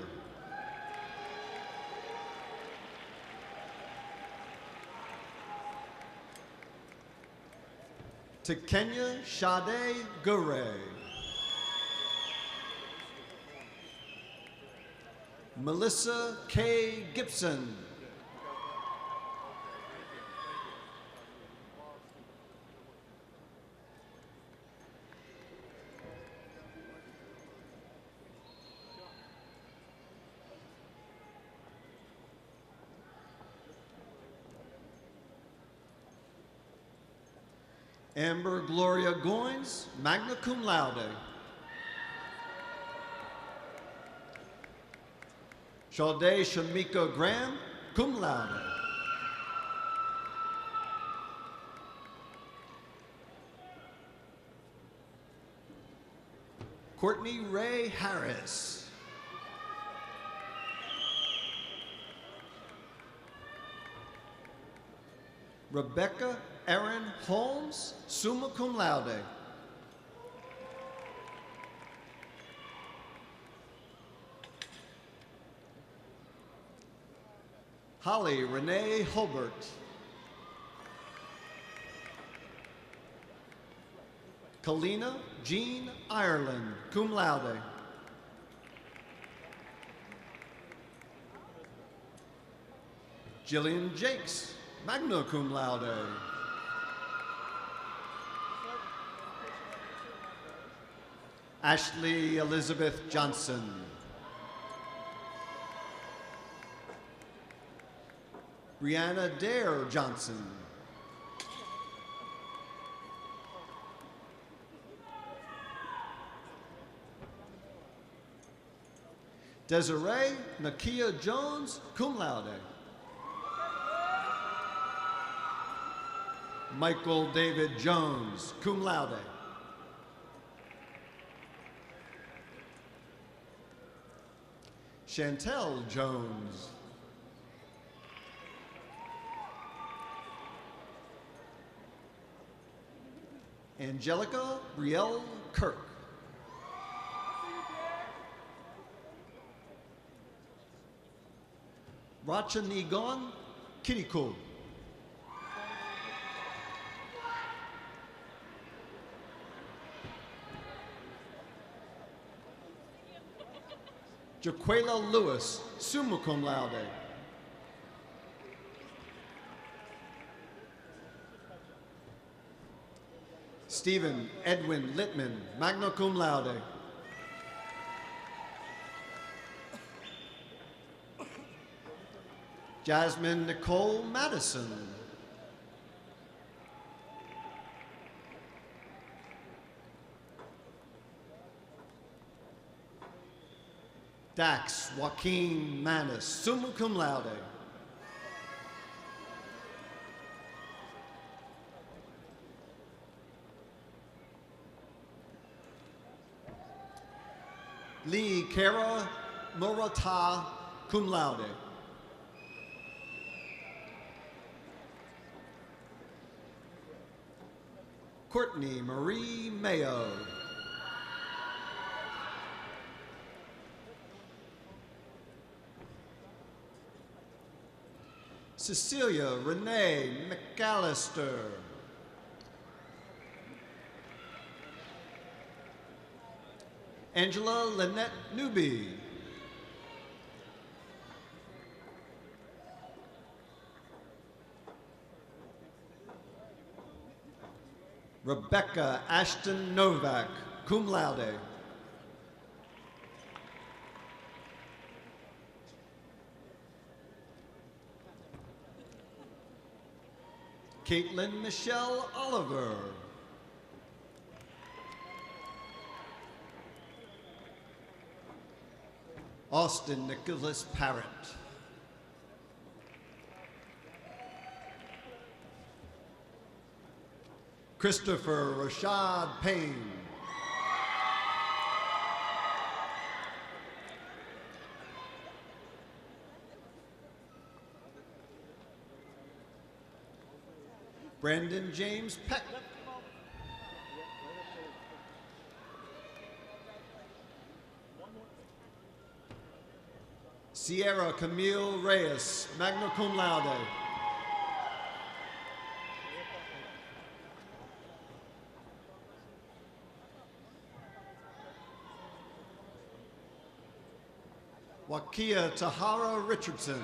To Kenya Sade Gure. Melissa K. Gibson. Amber Gloria Goins, magna cum laude. Sade Shamika Graham, cum laude. Courtney Ray Harris. Rebecca Erin Holmes, summa cum laude. Holly Renee Hulbert. Kalina Jean Ireland, cum laude. Jillian Jakes, magna cum laude. Ashley Elizabeth Johnson. Brianna Dare Johnson. Desiree Nakia Jones, cum laude. Michael David Jones, cum laude. Chantel Jones. Angelica Brielle Kirk. Rachanigon Kiriko. Jaquela Lewis, summa cum laude. Stephen Edwin Littman, magna cum laude. Jasmine Nicole Madison. Dax Joaquin Manis, summa cum laude. Lee Kara Morata, cum laude. Courtney Marie Mayo. Cecilia Renee McAllister. Angela Lynette Newby. Rebecca Ashton Novak, cum laude. Caitlin Michelle Oliver. Austin Nicholas Parrott. Christopher Rashad Payne. Brandon James Peck. Sierra Camille Reyes, magna cum laude. Wakia Tahara Richardson.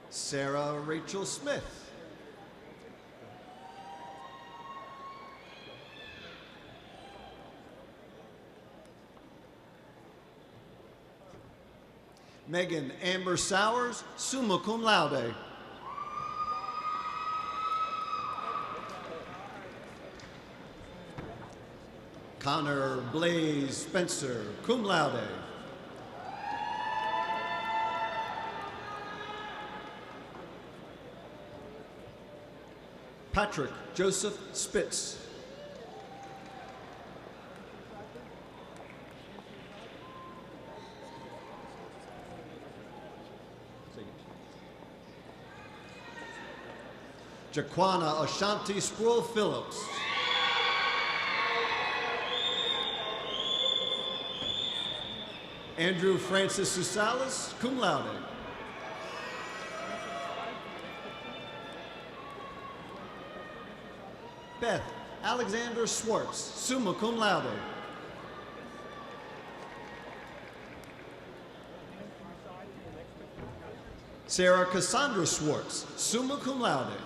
Sarah Rachel Smith. Megan Amber Sowers, summa cum laude. Connor Blaze Spencer, cum laude. Patrick Joseph Spitz. Jaquana Ashanti Sproul Phillips. Andrew Francis Susalis, cum laude. Beth Alexander Swartz, summa cum laude. Sarah Cassandra Swartz, summa cum laude.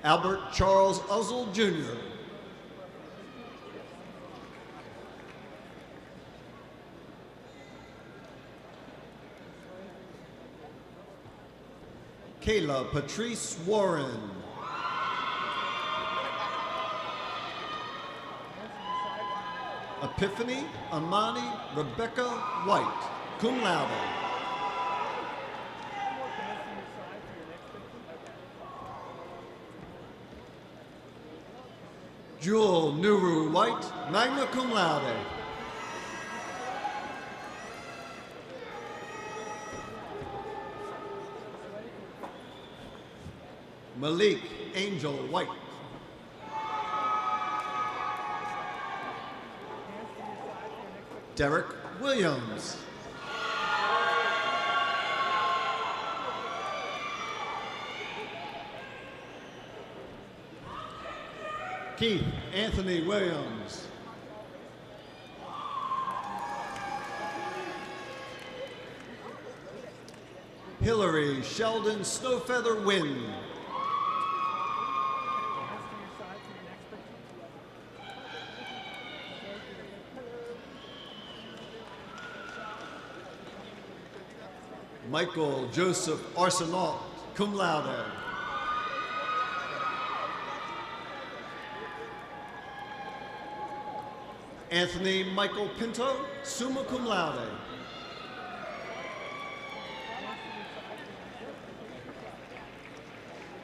Albert Charles Uzzle, Jr. Kayla Patrice Warren. Epiphany Amani Rebecca White, cum laude. Jewel Nuru White, magna cum laude. Malik Angel White. Derek Williams. Keith Anthony Williams. Hillary Sheldon Snowfeather Wynn. Michael Joseph Arsenault, cum laude. Anthony Michael Pinto, summa cum laude.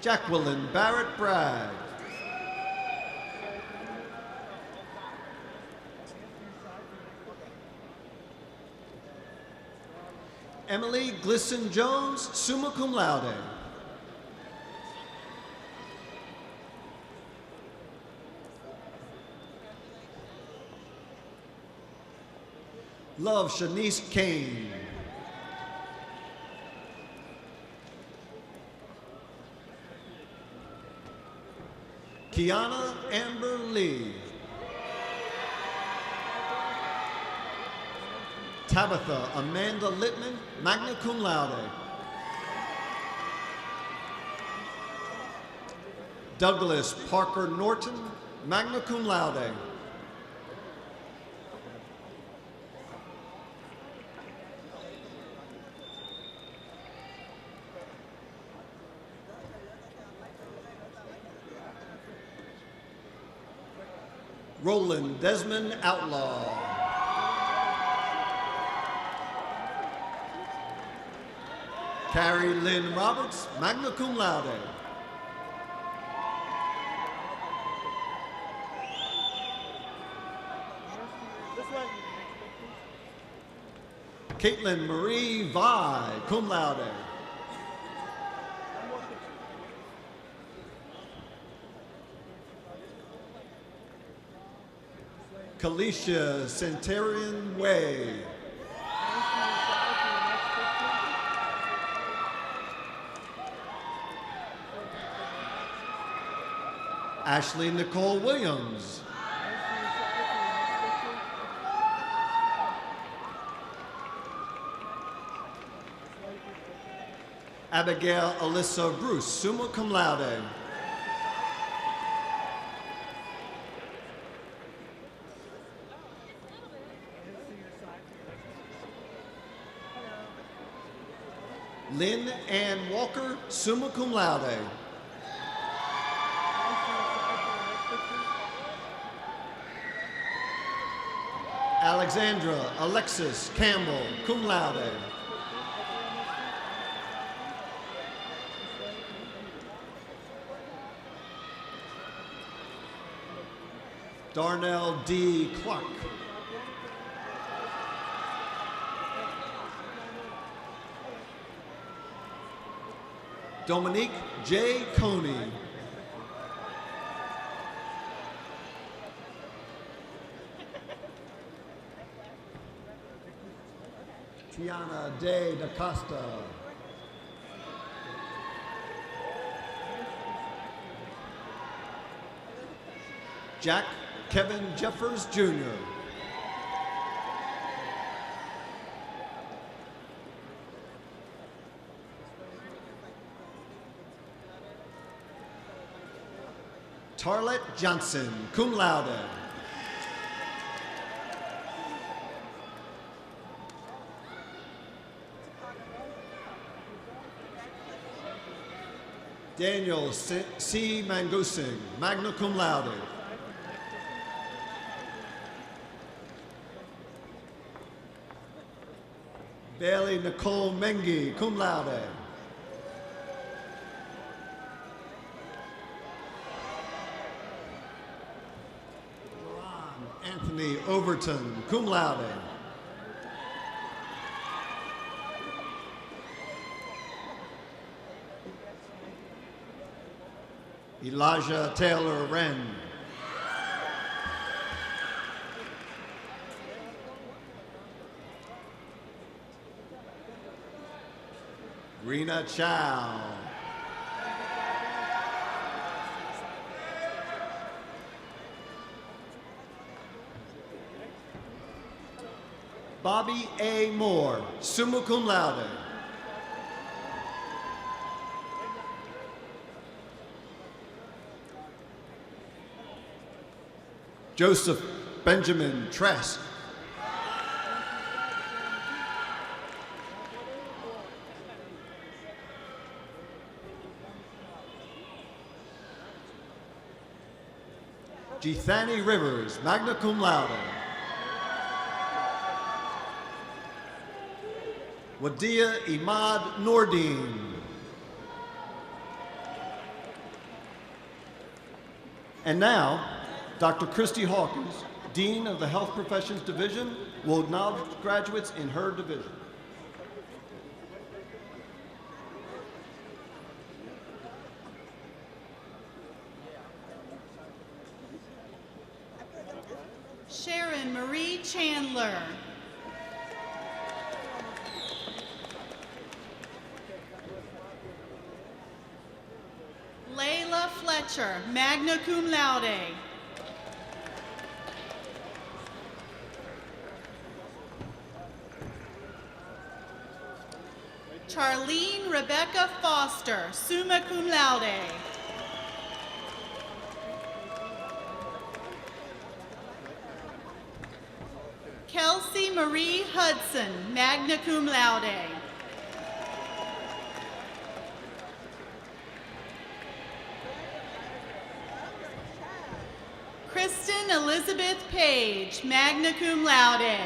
Jacqueline Barrett Bragg. Emily Glisson Jones, summa cum laude. Love Shanice Kane. Kiana Amber Lee. Tabitha Amanda Littman, magna cum laude. Douglas Parker Norton, magna cum laude. Roland Desmond Outlaw. Carrie Lynn Roberts, magna cum laude. Caitlin Marie Vi, cum laude. Kalisha Centurion Way. Ashley Nicole Williams. Abigail Alyssa Bruce, summa cum laude. Lynn Ann Walker, summa cum laude. Alexandra Alexis Campbell, cum laude. Darnell D. Clark. Dominique J. Coney. Tiana De Da Costa. Jack Kevin Jeffers Jr. Tarlette Johnson, cum laude. Daniel C. Mangusing, magna cum laude. Bailey Nicole Mengi, cum laude. Anthony Overton, cum laude. Elijah Taylor Wren. Rena Chow. Bobby A. Moore, summa cum laude. Joseph Benjamin Trask. Githani Rivers, magna cum laude. Wadia Imad Nordeen. And now, Dr. Christy Hawkins, Dean of the Health Professions Division, will acknowledge graduates in her division. Sharon Marie Chandler. Layla Fletcher, magna cum laude. Charlene Rebecca Foster, summa cum laude. Kelsey Marie Hudson, magna cum laude. Kristen Elizabeth Page, magna cum laude.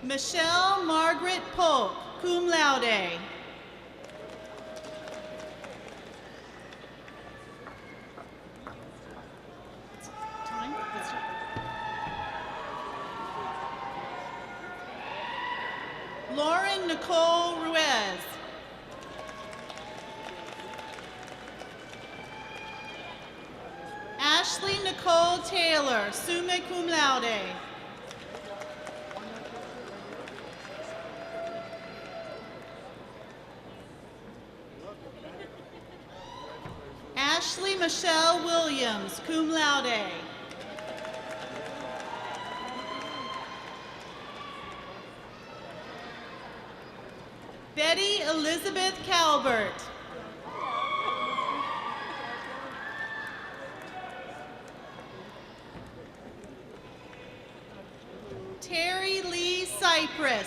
Michelle Margaret Polk, cum laude. Time? Let's try. Lauren Nicole Ruiz. Ashley Nicole Taylor, summa cum laude. Ashley Michelle Williams, cum laude. Betty Elizabeth Calvert. Terry Lee Cypress.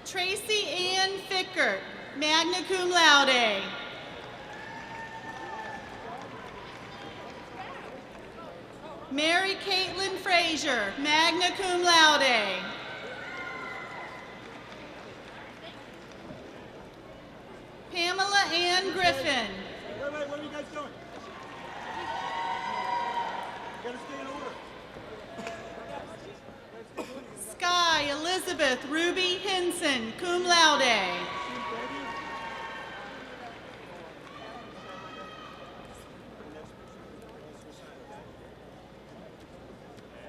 Tracy Ann Fickert, magna cum laude. Mary Caitlin Frazier, magna cum laude. Pamela Ann Griffin. Wait, what are you guys doing? You gotta stay in order. Sky Elizabeth Ruby Henson, cum laude.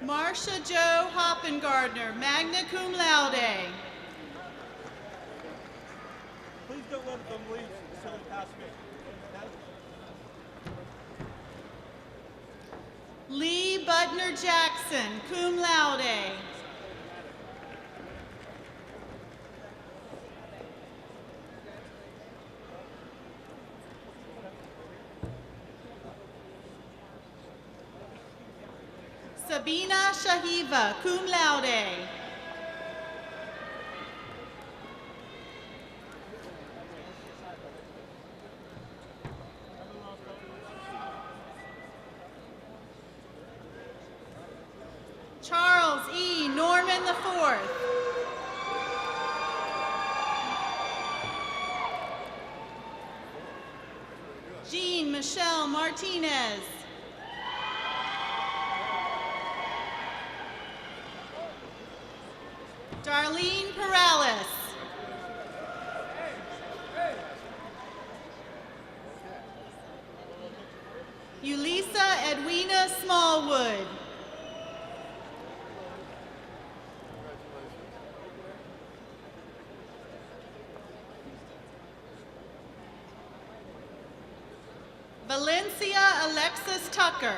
Marcia Jo Hoppengardner, magna cum laude. Please don't let them leave so they pass me. Lee Butner Jackson, cum laude. Sabina Shahiva, cum laude. North. Jean Michelle Martinez. Darlene Perales. Ulisa Edwina Smallwood. Valencia Alexis Tucker.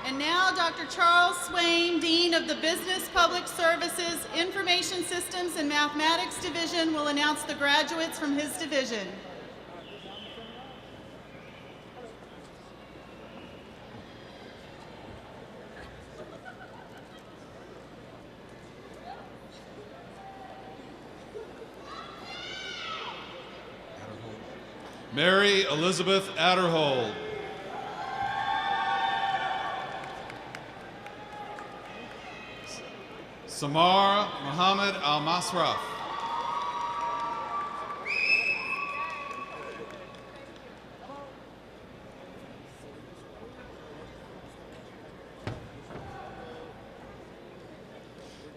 And now Dr. Charles Swain, Dean of the Business Public Services, Information Systems and Mathematics Division, will announce the graduates from his division. Mary Elizabeth Adderhold. Samar Muhammad Al-Masraf.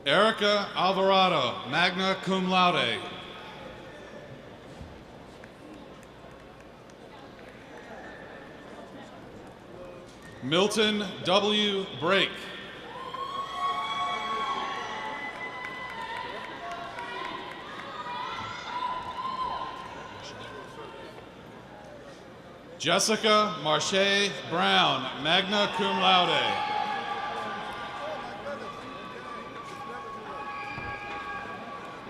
Erica Alvarado, magna cum laude. Milton W. Brake. Jessica Marche Brown, magna cum laude.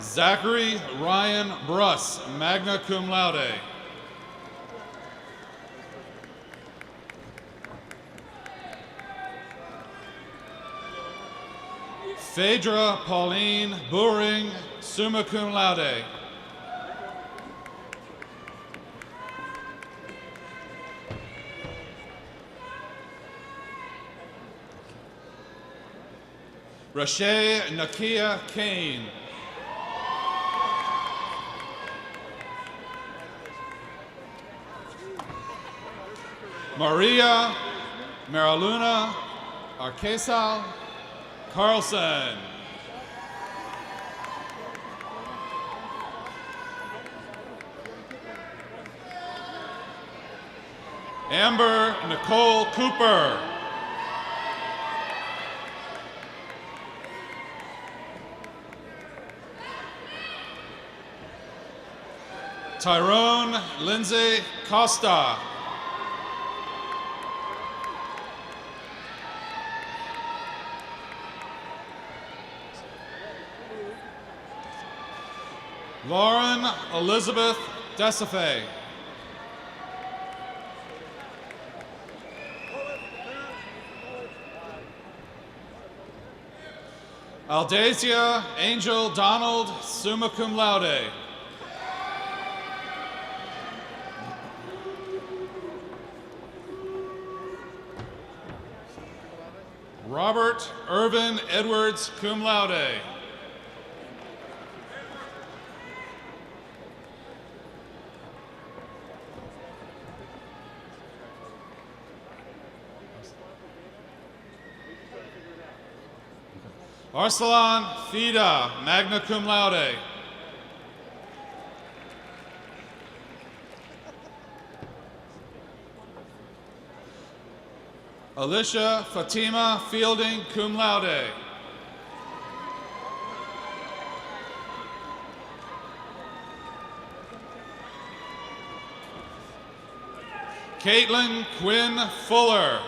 Zachary Ryan Bruss, magna cum laude. Phaedra Pauline Buring, summa cum laude. Rashay Nakia Kane. Maria Mariluna Arquesal Carlson. Amber Nicole Cooper. Tyrone Lindsay Costa. Lauren Elizabeth Desafe. Aldasia Angel Donald, summa cum laude. Robert Irvin Edwards, cum laude. Arsalan Fida, magna cum laude. Alicia Fatima Fielding, cum laude. Caitlin Quinn Fuller.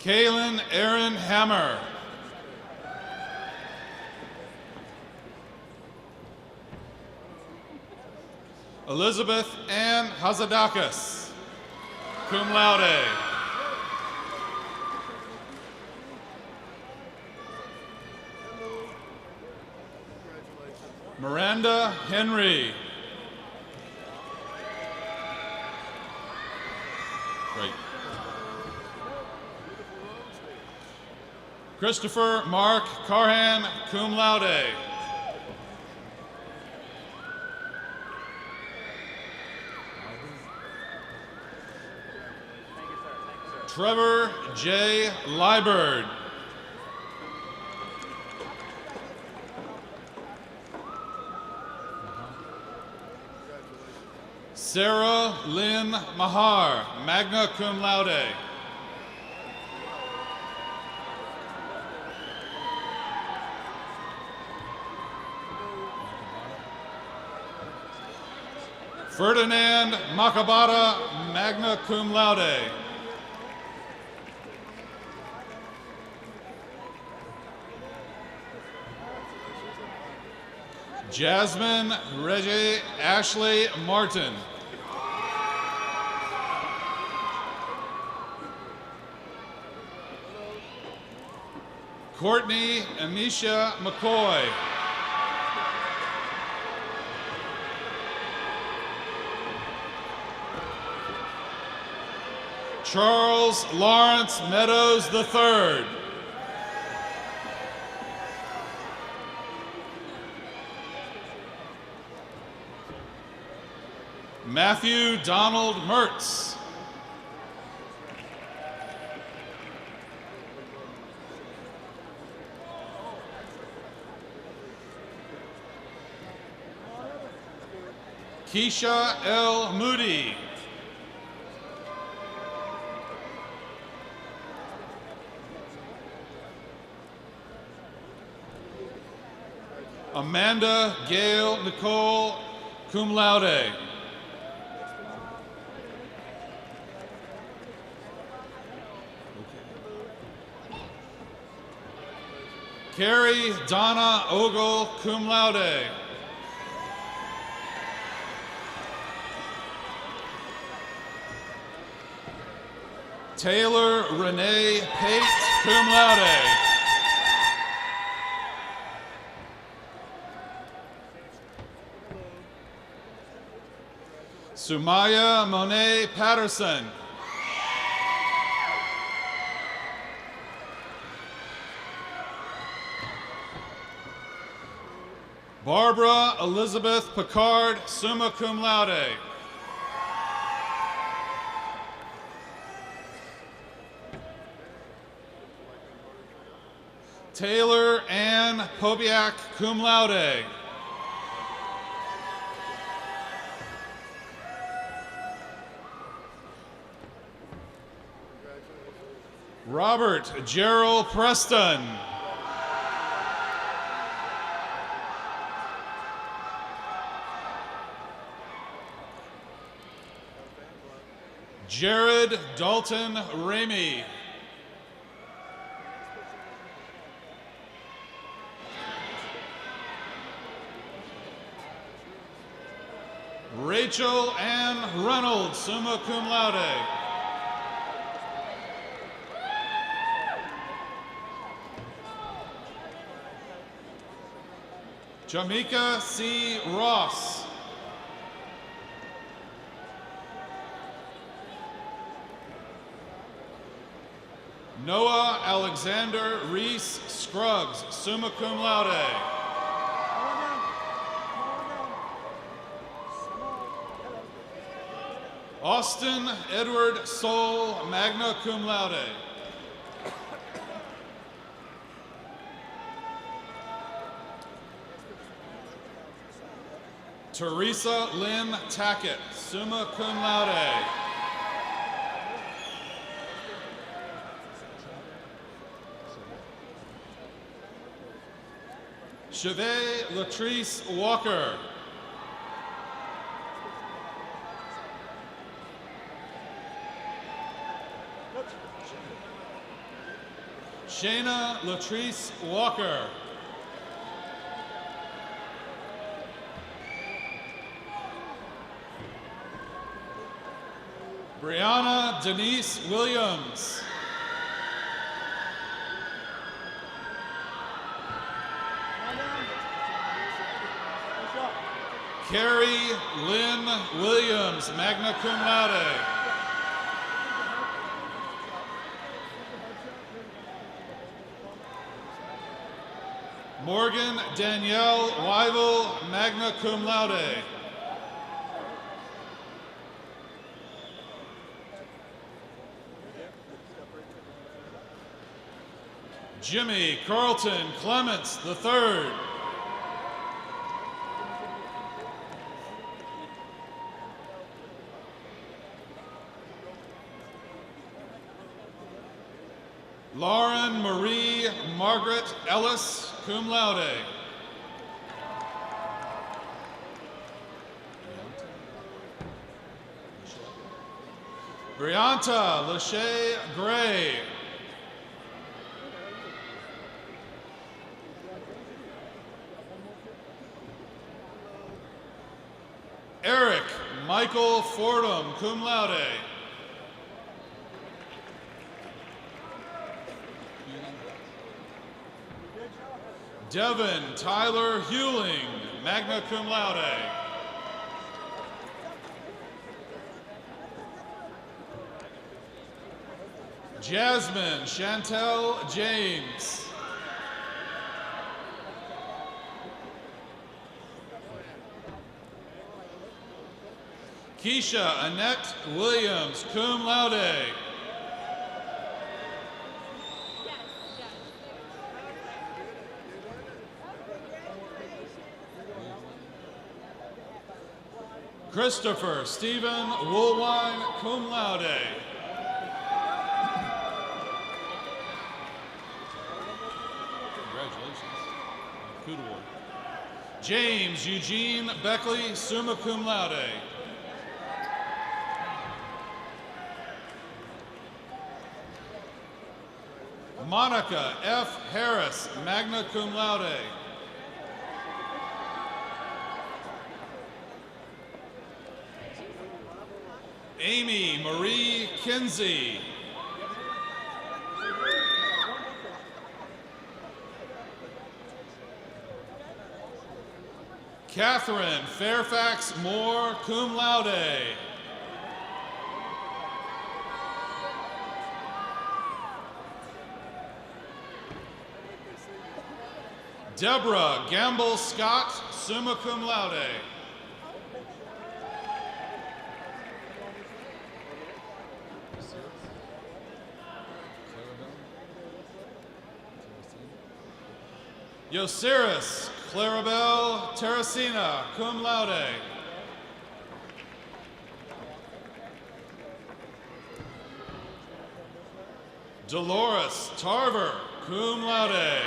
Kaylin Aaron Hammer. Elizabeth Ann Hazadakis, cum laude. Miranda Henry. Great. Christopher Mark Carhan, cum laude. Trevor J. Liebert. Sarah Lynn Mahar, magna cum laude. Ferdinand Makabata, magna cum laude. Jasmine Reggie Ashley Martin. Courtney Amisha McCoy. Charles Lawrence Meadows III. Matthew Donald Mertz. Keisha L. Moody. Amanda Gail Nicole, cum laude. Carrie Donna Ogle, cum laude. Taylor Renee Pate, cum laude. Sumaya Monet Patterson. Barbara Elizabeth Picard, summa cum laude. Taylor Ann Pobiak, cum laude. Robert Gerald Preston. Jared Dalton Ramey. Rachel Ann Reynolds, summa cum laude. Jamaica C. Ross. Noah Alexander Reese Scruggs, summa cum laude. Austin Edward Soul, magna cum laude. Teresa Lynn Tackett, summa cum laude. Chevette Latrice Walker. Shayna Latrice Walker. Brianna Denise Williams. Carrie Lynn Williams, magna cum laude. Morgan Danielle Wyvil, magna cum laude. Jimmy Carlton Clements III. Lauren Marie Margaret Ellis, cum laude. Brianta Lachey Gray. Eric Michael Fordham, cum laude. Devin Tyler Hewling, magna cum laude. Jasmine Chantel James. Keisha Annette Williams, cum laude. Christopher Stephen Woolwine, cum laude. Congratulations. Good award. James Eugene Beckley, summa cum laude. Monica F. Harris, magna cum laude. Amy Marie Kinsey. Catherine Fairfax Moore, cum laude. Deborah Gamble Scott, summa cum laude. Yosiris Clarabelle Terracina, cum laude. Dolores Tarver, cum laude.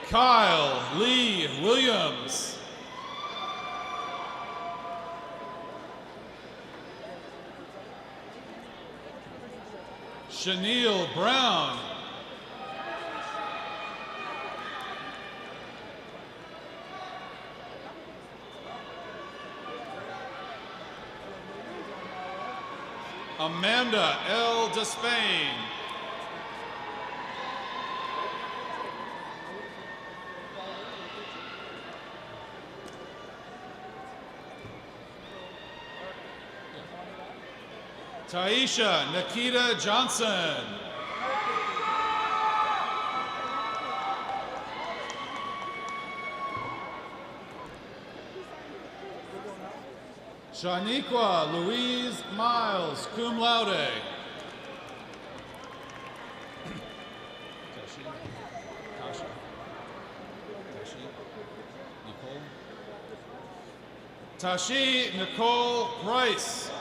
Kyle Lee Williams. Shaniel Brown. Amanda L. Despain. Taisha Nikita Johnson. Shaniqua Louise Miles, cum laude. Tashi Nicole Price.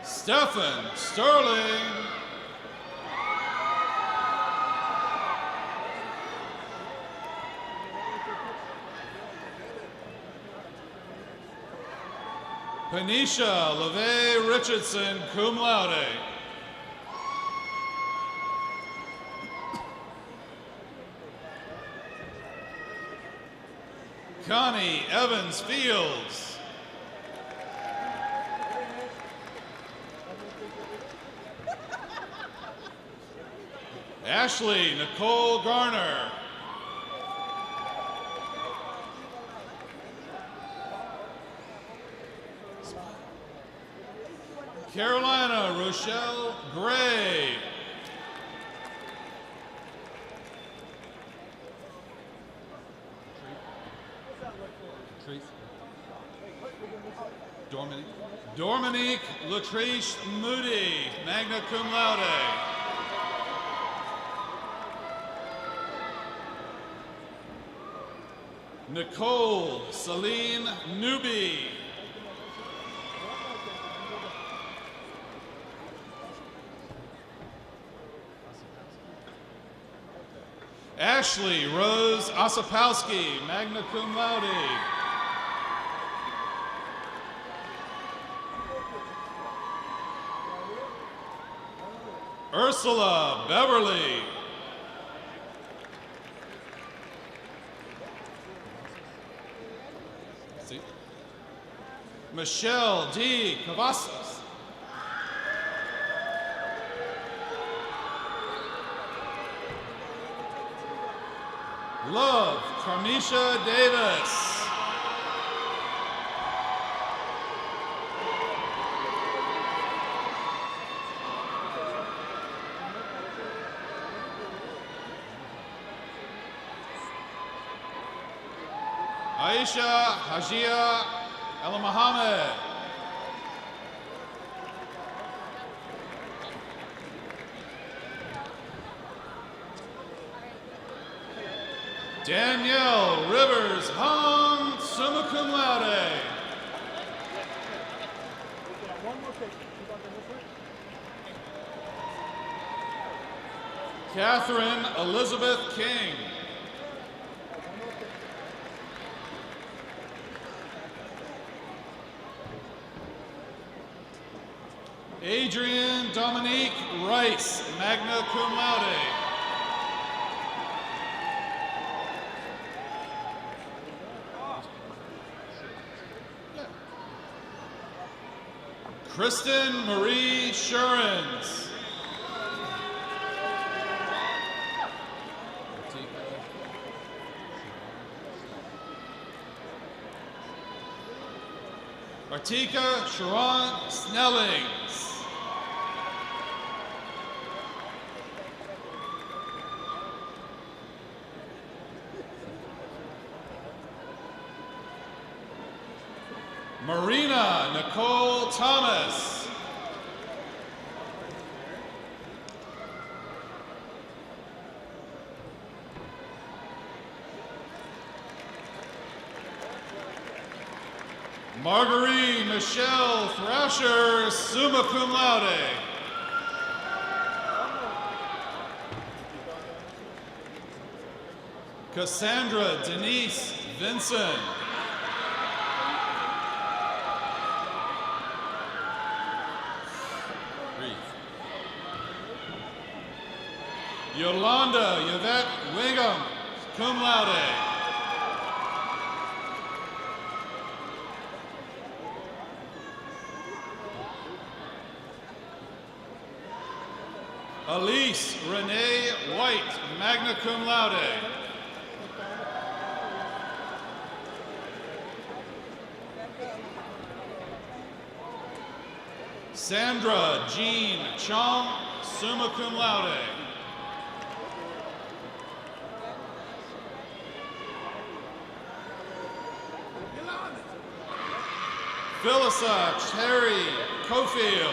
Stephen Sterling. Panisha LeVay Richardson, cum laude. Connie Evans Fields. Ashley Nicole Garner. Carolina Rochelle Gray. Dominique Latrice Moody, magna cum laude. Nicole Celine Newby. Ashley Rose Osipowski, magna cum laude. Ursula Beverly. Michelle D. Cavazos. Love Carmisha Davis. Aisha Hajia El Mohammed. Danielle Rivers Hong, summa cum laude. Catherine Elizabeth King. Adrian Dominique Rice, magna cum laude. Kristen Marie Sherens. Artika Sharon Snellings. Marina Nicole Thomas. Marguerite Michelle Thrasher, summa cum laude. Cassandra Denise Vinson. Yolanda Yvette Wiggum, cum laude. Elise Renee White, magna cum laude. Sandra Jean Chong, summa cum laude. Phyllis Cherry Cofield.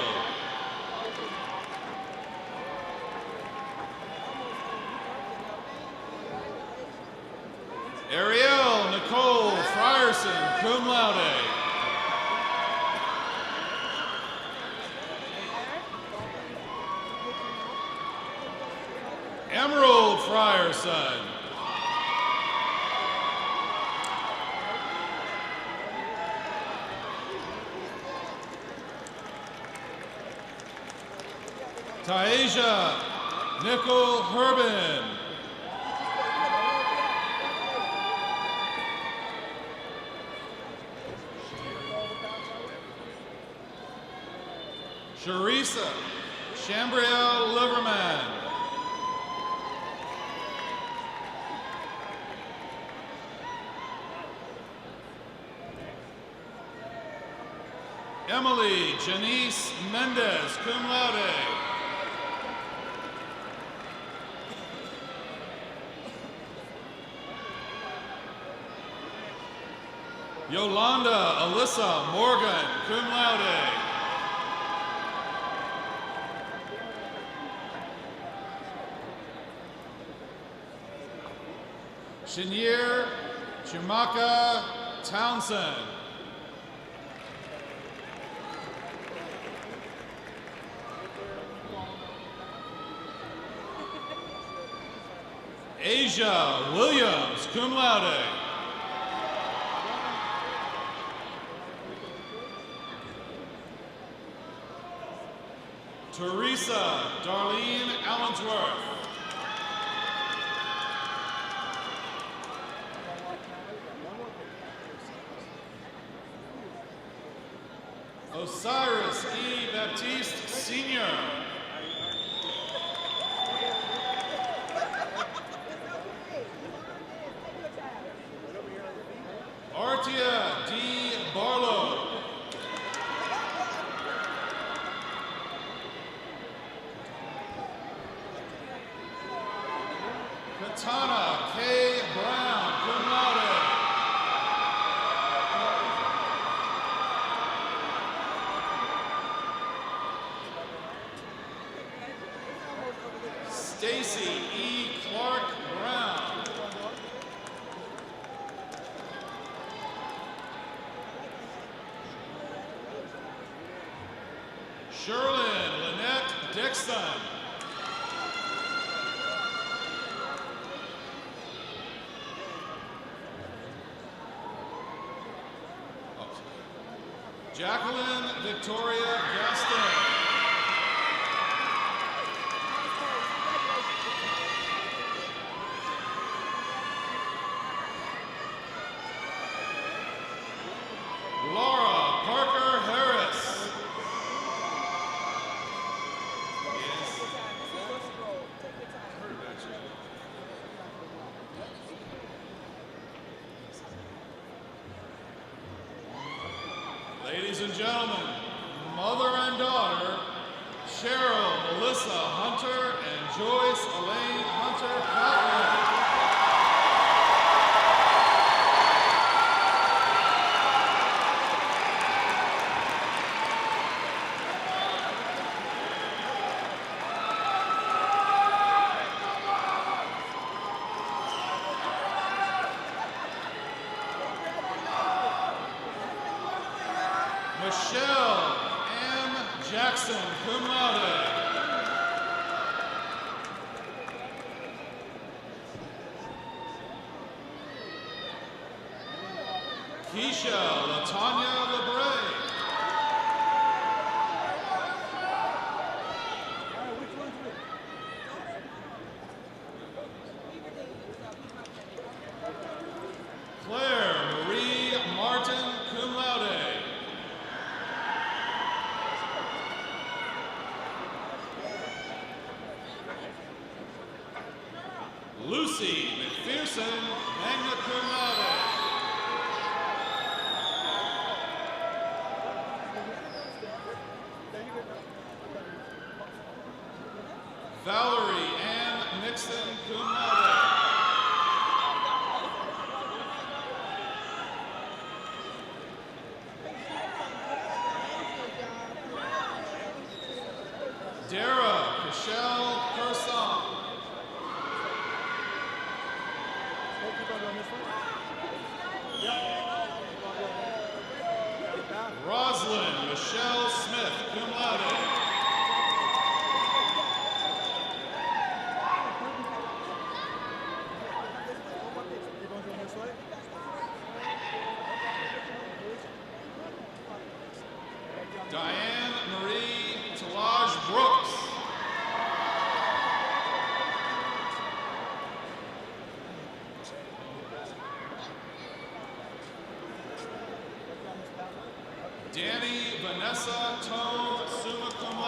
Ariel Nicole Frierson, cum laude. Emerald Frierson. Taisha Nicole Herbin. Sharisa Chambriel Liverman. Emily Janice Mendez, cum laude. Yolanda Alyssa Morgan, cum laude. Shinir Chumaka Townsend. Asia Williams, cum laude. Teresa Darlene Allensworth. Osiris E. Baptiste Sr. Artia D. Barlow. Katana K. Brown, cum laude. Stacy E. Clark Brown. Sherlyn Lynette Dixon. Jacqueline Victoria Gaston. Laura Parker Harris. Yes. Ladies and gentlemen, mother and daughter, Cheryl Melissa Hunter and Joyce Elaine Hunter Cotton. Michelle M. Jackson, cum laude. Keisha Latanya Lebre. Claire Marie Martin, cum laude. Lucy McPherson, magna cum laude. Valerie Ann Nixon, cum laude. Dara Michelle Person. Rosalind Michelle Smith, cum laude. Diane Marie Talaj Brooks. Danny Vanessa Tone, summa cum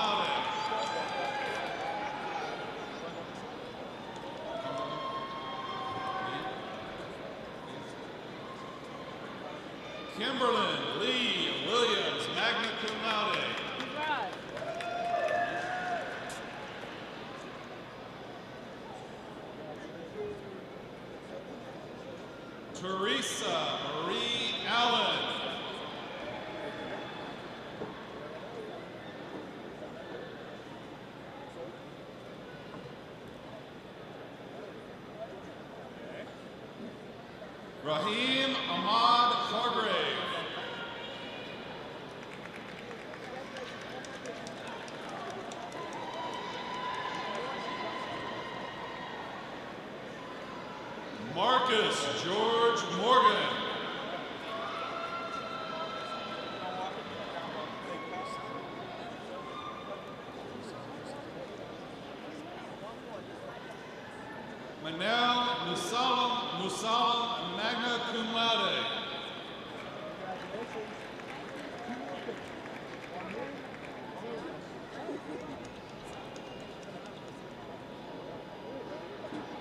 Kimberlyn Lee Williams, magna cum laude. Teresa Marie Allen. Raheem Ahmad Hargrave. Marcus George Morgan. Manel Musalam, magna cum laude.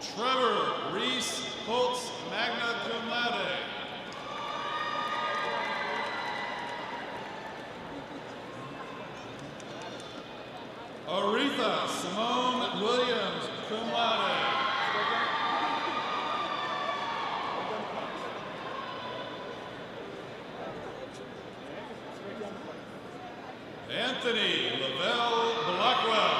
Trevor Reese Holtz, magna cum laude. Aretha Simone Williams, cum laude. Anthony Lavelle Blackwell.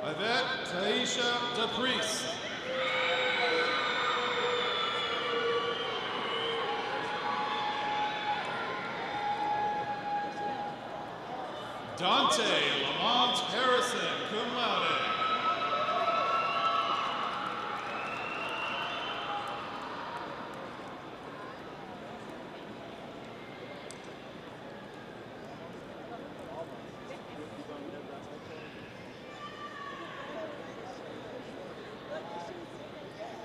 Yvette Taisha DePriest. Dante Lamont Harrison, cum laude.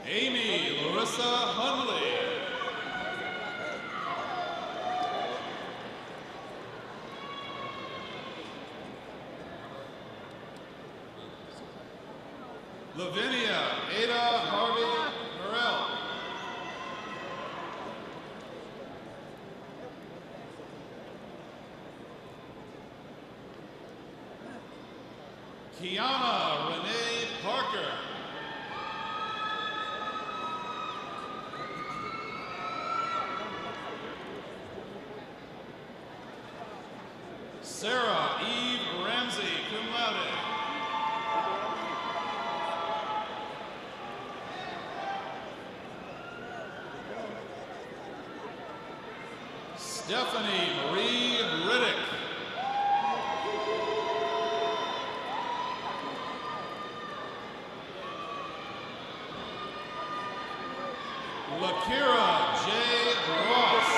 Amy Larissa Hunley. Lavinia Ada Harvey Morel. Kiana Renee Parker. Sarah Eve Ramsey, cum laude. Stephanie Marie Riddick. Lakira J. Ross.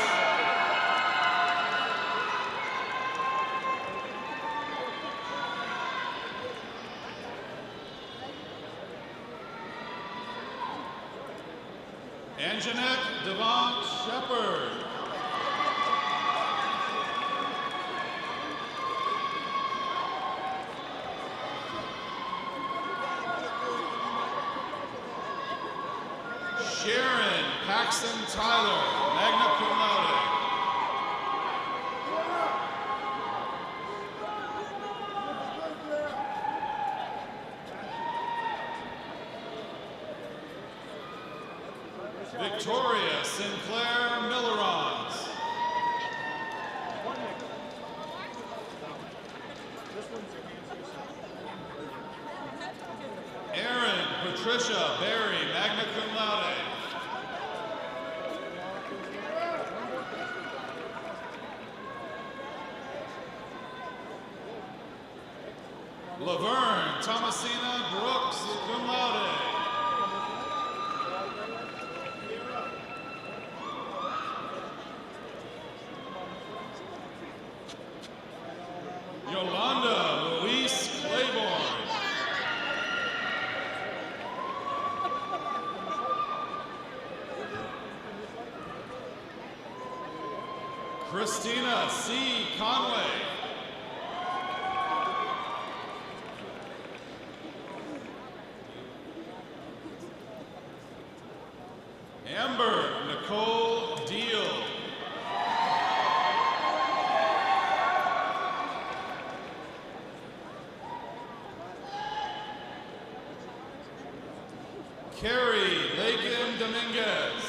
Anjanette Devon Shepard. Sharon Paxton Tyler, magna cum laude. Victoria Sinclair Millerons. Erin Patricia Berry, magna cum laude. Laverne Thomasina Brooks, cum laude. Yolanda Louise Claiborne. Christina C. Conway. Amber Nicole Deal. Carrie Lakin Dominguez.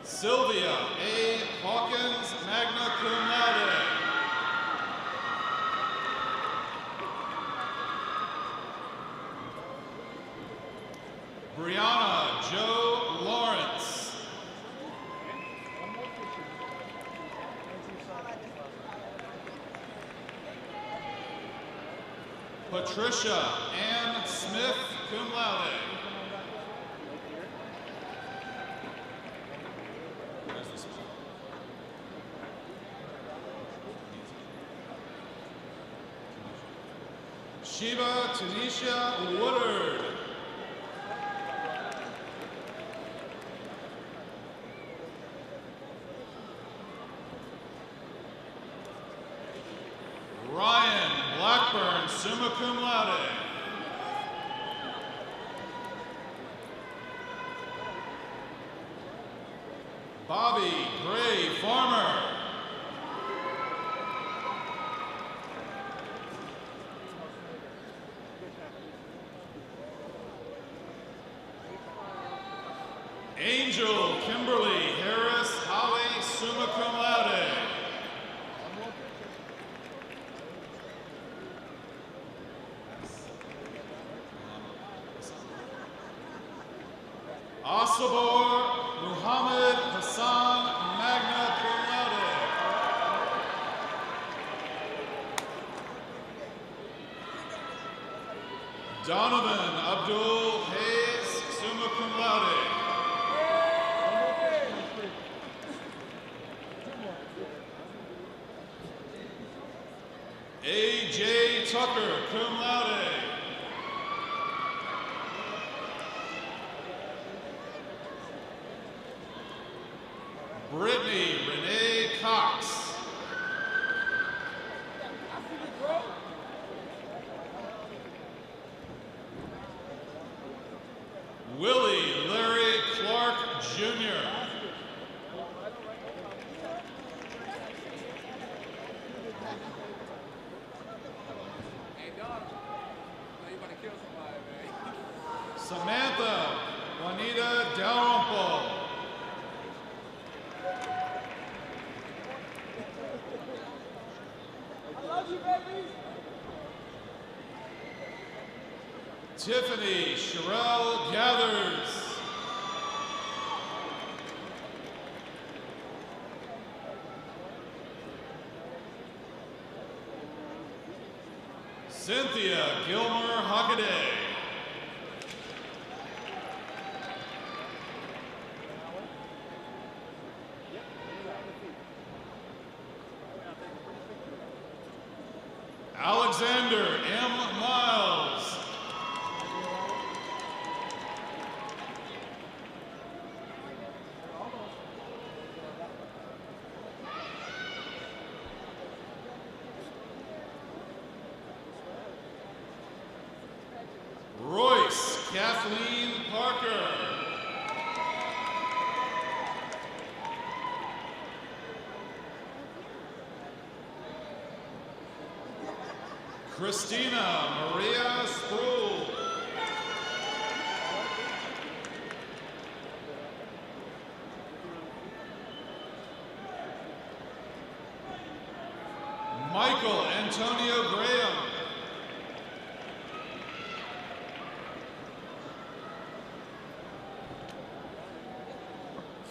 Sylvia A. Hawkins, magna cum laude. Brianna Jo Lawrence. Patricia Ann Smith, cum laude. Shiva Tanisha Woodard. Ryan Blackburn, summa cum laude. Bobby Gray Farmer. Angel Kimberly Harris Holly, summa cum laude. Asabor Muhammad Hassan, magna cum laude. Donovan Abdul Hayes, summa cum laude. A.J. Tucker, cum laude. Brittany Renee Cox. Willie Larry Clark Jr. Samantha Juanita Dalrymple. Tiffany Sherelle Gathers. Cynthia Gilmer Hockaday. Alexander M. Miles. Royce Kathleen Parker. Christina Maria Sproul. Michael Antonio Graham.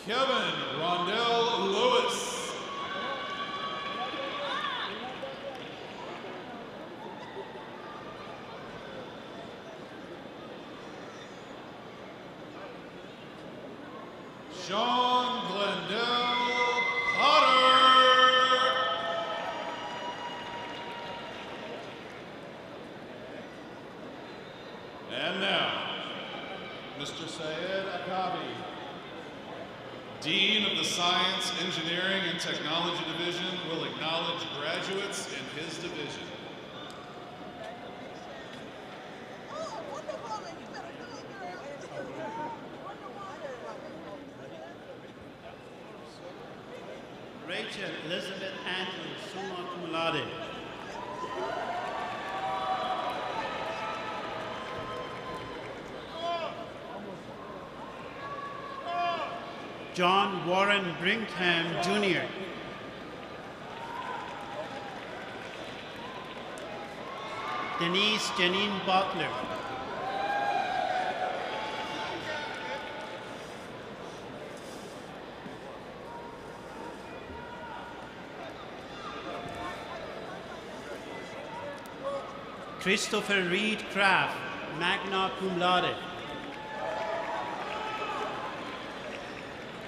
Kevin Rondell Lewis. Sean Glendale Potter. And now, Mr. Syed Akabi. Dean of the Science, Engineering, and Technology Division will acknowledge graduates in his division. Rachel Elizabeth Andrews, summa cum laude. John Warren Brinkham, Jr. Denise Janine Butler. Christopher Reed Craft, magna cum laude.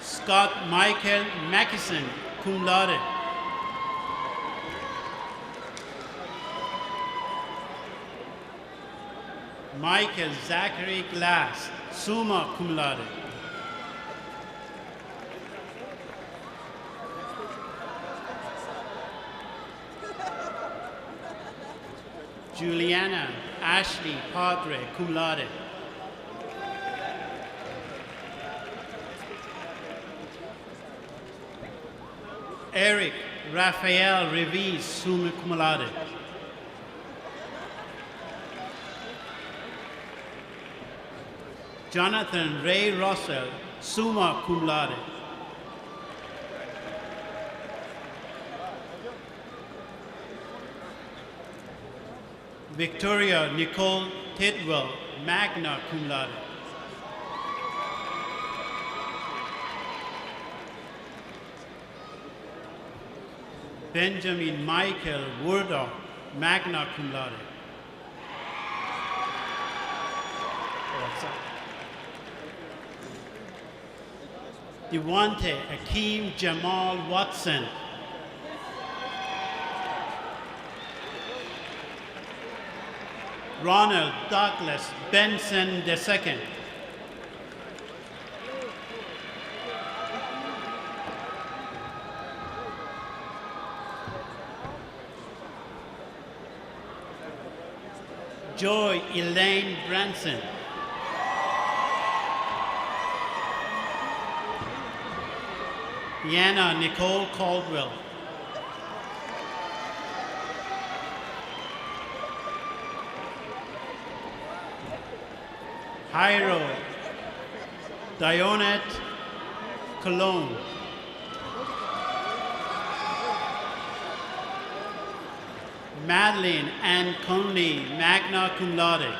Scott Michael Mackison, cum laude. Michael Zachary Glass, summa cum laude. Juliana Ashley Padre, cum laude. Eric Raphael Revis, summa cum laude. Jonathan Ray Russell, summa cum laude. Victoria Nicole Tidwell, magna cum laude. Benjamin Michael Wurdock, magna cum laude. Devonte Akeem Jamal Watson. Ronald Douglas Benson II. Joy Elaine Branson. Deanna Nicole Caldwell. Jairo Dionette Cologne. Madeline Ann Conley, magna cum laude.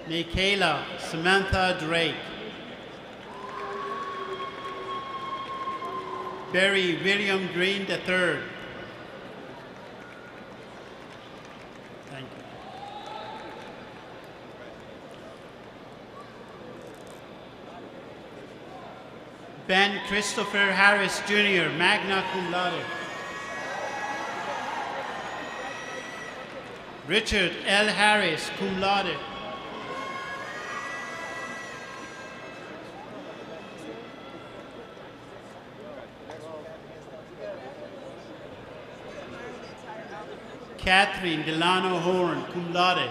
Michaela Samantha Drake. Barry William Green III. Thank you. Ben Christopher Harris Jr., magna cum laude. Richard L. Harris, cum laude. Catherine Delano Horn, cum laude.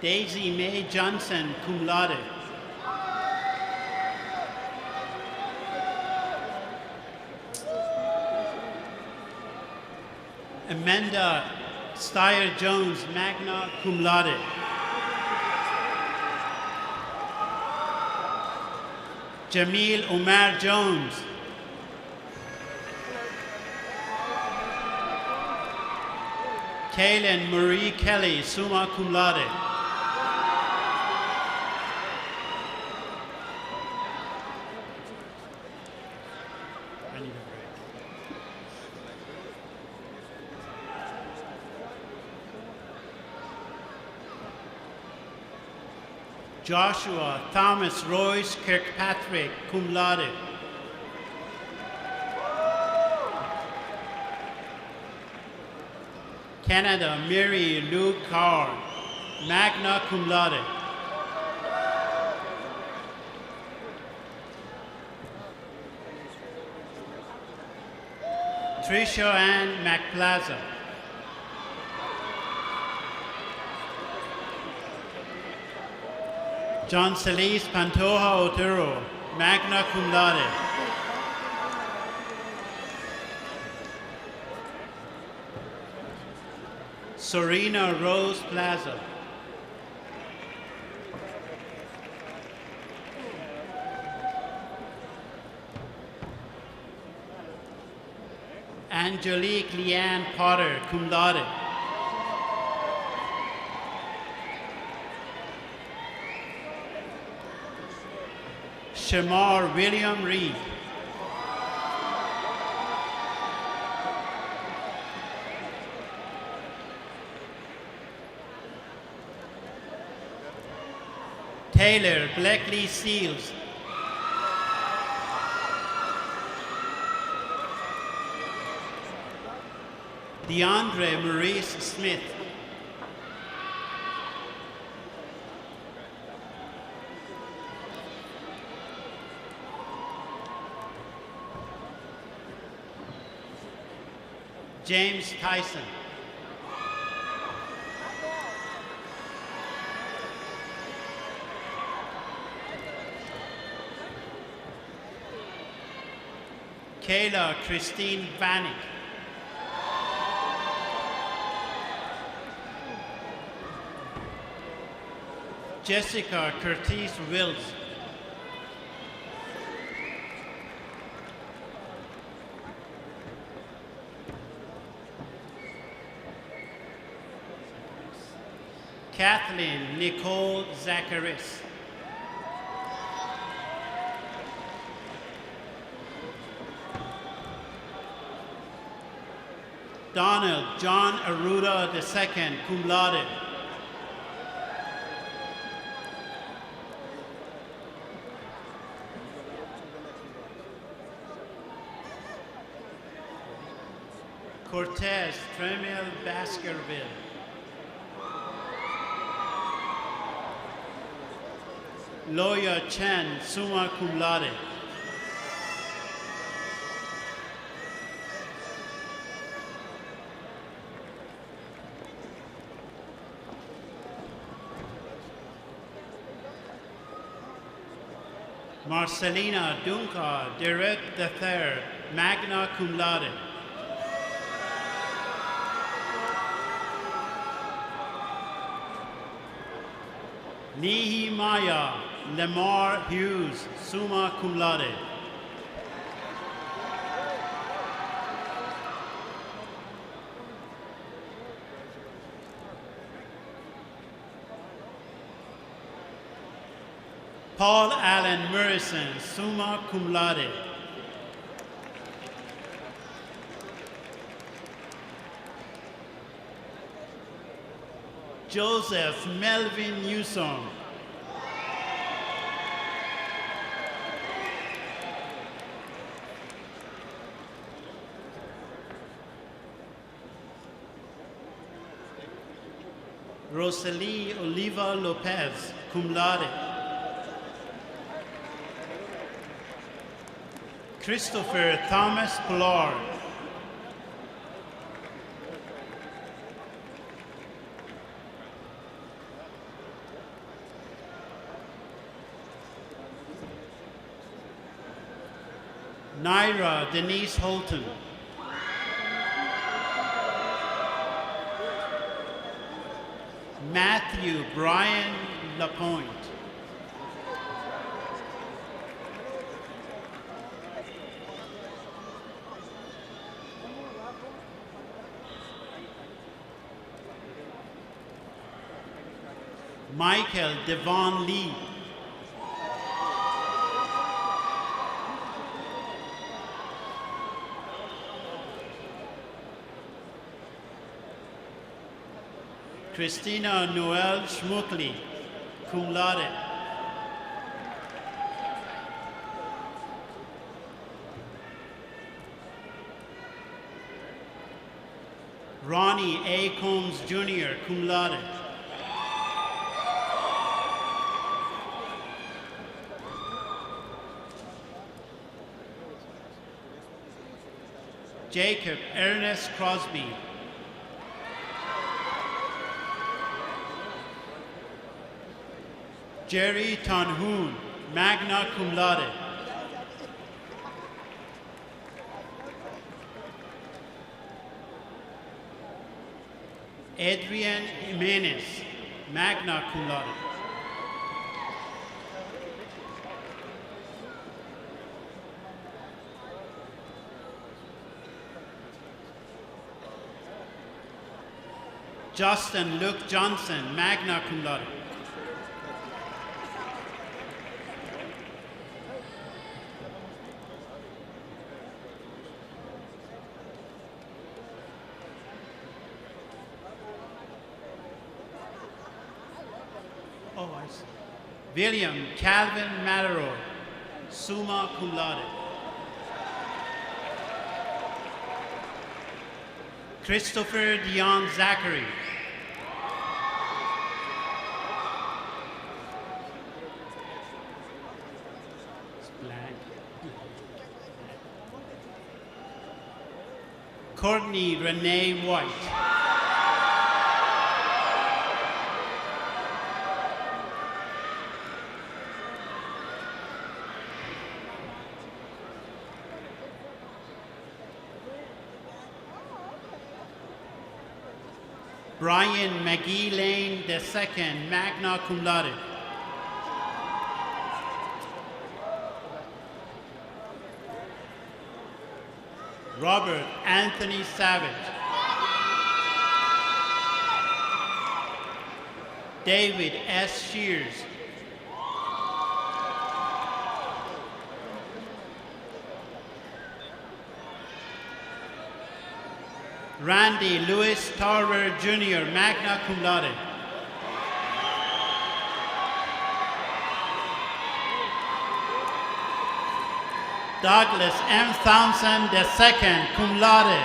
Daisy Mae Johnson, cum laude. Amanda Steyer Jones, magna cum laude. Jamil Omar Jones. Kaylin Marie Kelly, summa cum laude. I need a break. Joshua Thomas Royce Kirkpatrick, cum laude. Canada Mary Lou Carr, magna cum laude. Tricia Ann McPlaza. John Celise Pantoja Otero, magna cum laude. Serena Rose Plaza. Angelique Leanne Potter, cum laude. Shamar William Reed. Taylor Blackley Seals. DeAndre Maurice Smith. James Tyson. Kayla Christine Vanek. Jessica Curtis Wills. Kathleen Nicole Zacharis. Donald John Aruda II, cum laude. Cortez Tremel Baskerville. Loya Chen, summa cum laude. Marcelina Dunca Derek III, magna cum laude. Nehemiah Lamar Hughes, summa cum laude. Paul Allen Murrison, summa cum laude. Joseph Melvin Newsom. Rosalie Oliva Lopez, cum laude. Christopher Thomas Pollard. Naira Denise Holton. Matthew Brian Lapointe. Michael Devon Lee. Christina Noel Schmuckli, cum laude. Ronnie A. Combs Jr., cum laude. Jacob Ernest Crosby. Jerry Tanhoon, magna cum laude. Adrian Jimenez, magna cum laude. Justin Luke Johnson, magna cum laude. Oh, I see. William Calvin Malero, summa cum laude. Christopher Dion Zachary. It's blank. Courtney Renee White. Brian McGee Lane II, magna cum laude. Robert Anthony Savage. David S. Shears. Randy Lewis Tarver Jr., magna cum laude. Douglas M. Thompson II, cum laude.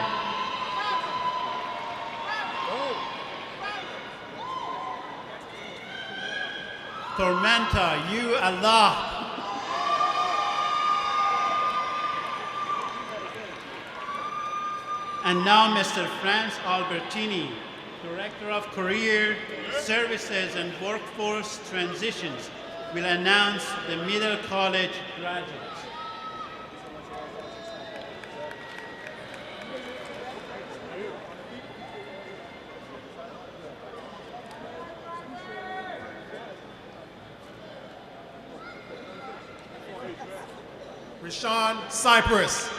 Tormenta U. Allah. And now Mr. Franz Albertini, Director of Career Services and Workforce Transitions, will announce the middle college graduates. Rashawn Cypress.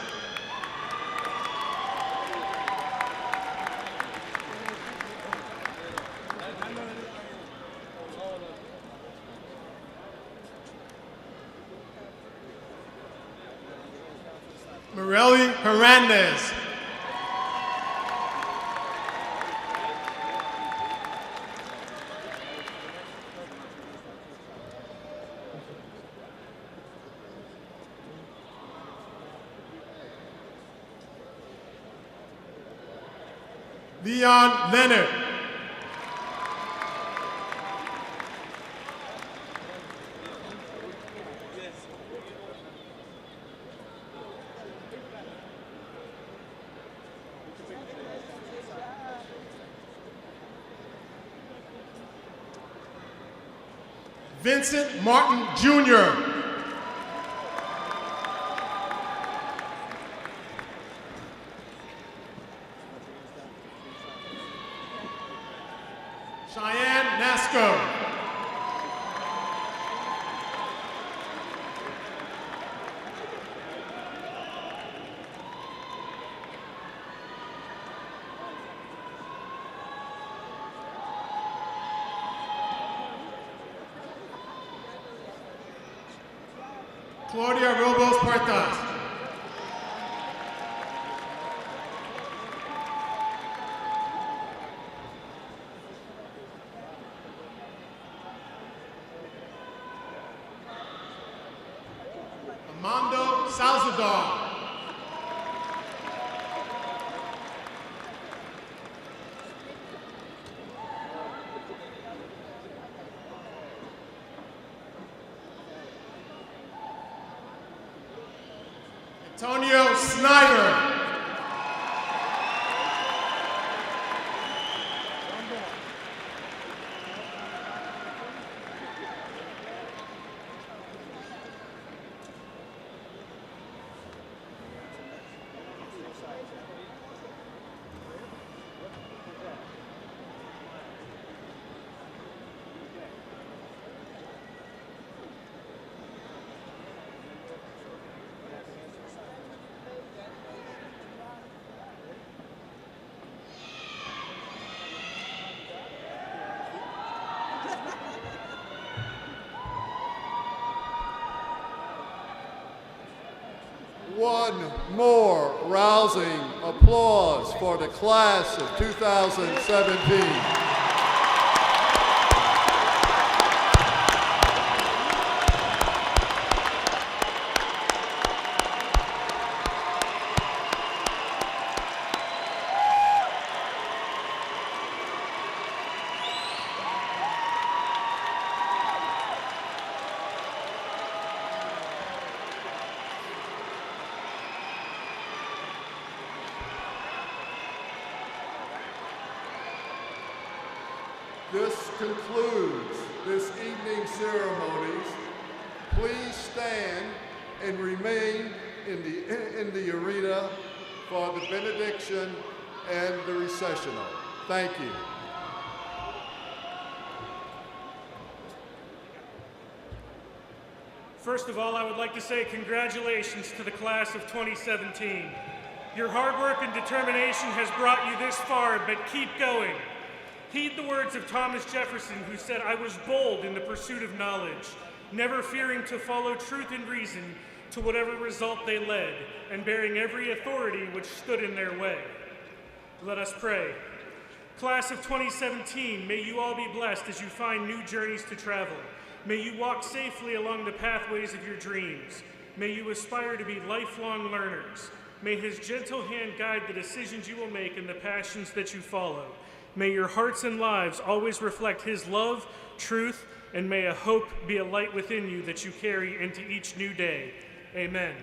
Morelli Hernandez. Leon Leonard. Vincent Martin Jr. Cheyenne Nasco. Claudia Robos Puertas. Armando Salzador. Antonio Snyder. One more rousing applause for the class of 2017. This concludes this evening's ceremonies. Please stand and remain in the arena for the benediction and the recessional. Thank you. First of all, I would like to say congratulations to the class of 2017. Your hard work and determination has brought you this far, but keep going. Heed the words of Thomas Jefferson, who said, "I was bold in the pursuit of knowledge, never fearing to follow truth and reason to whatever result they led, and bearing every authority which stood in their way." Let us pray. Class of 2017, may you all be blessed as you find new journeys to travel. May you walk safely along the pathways of your dreams. May you aspire to be lifelong learners. May his gentle hand guide the decisions you will make and the passions that you follow. May your hearts and lives always reflect his love, truth, and may a hope be a light within you that you carry into each new day. Amen.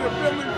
the ability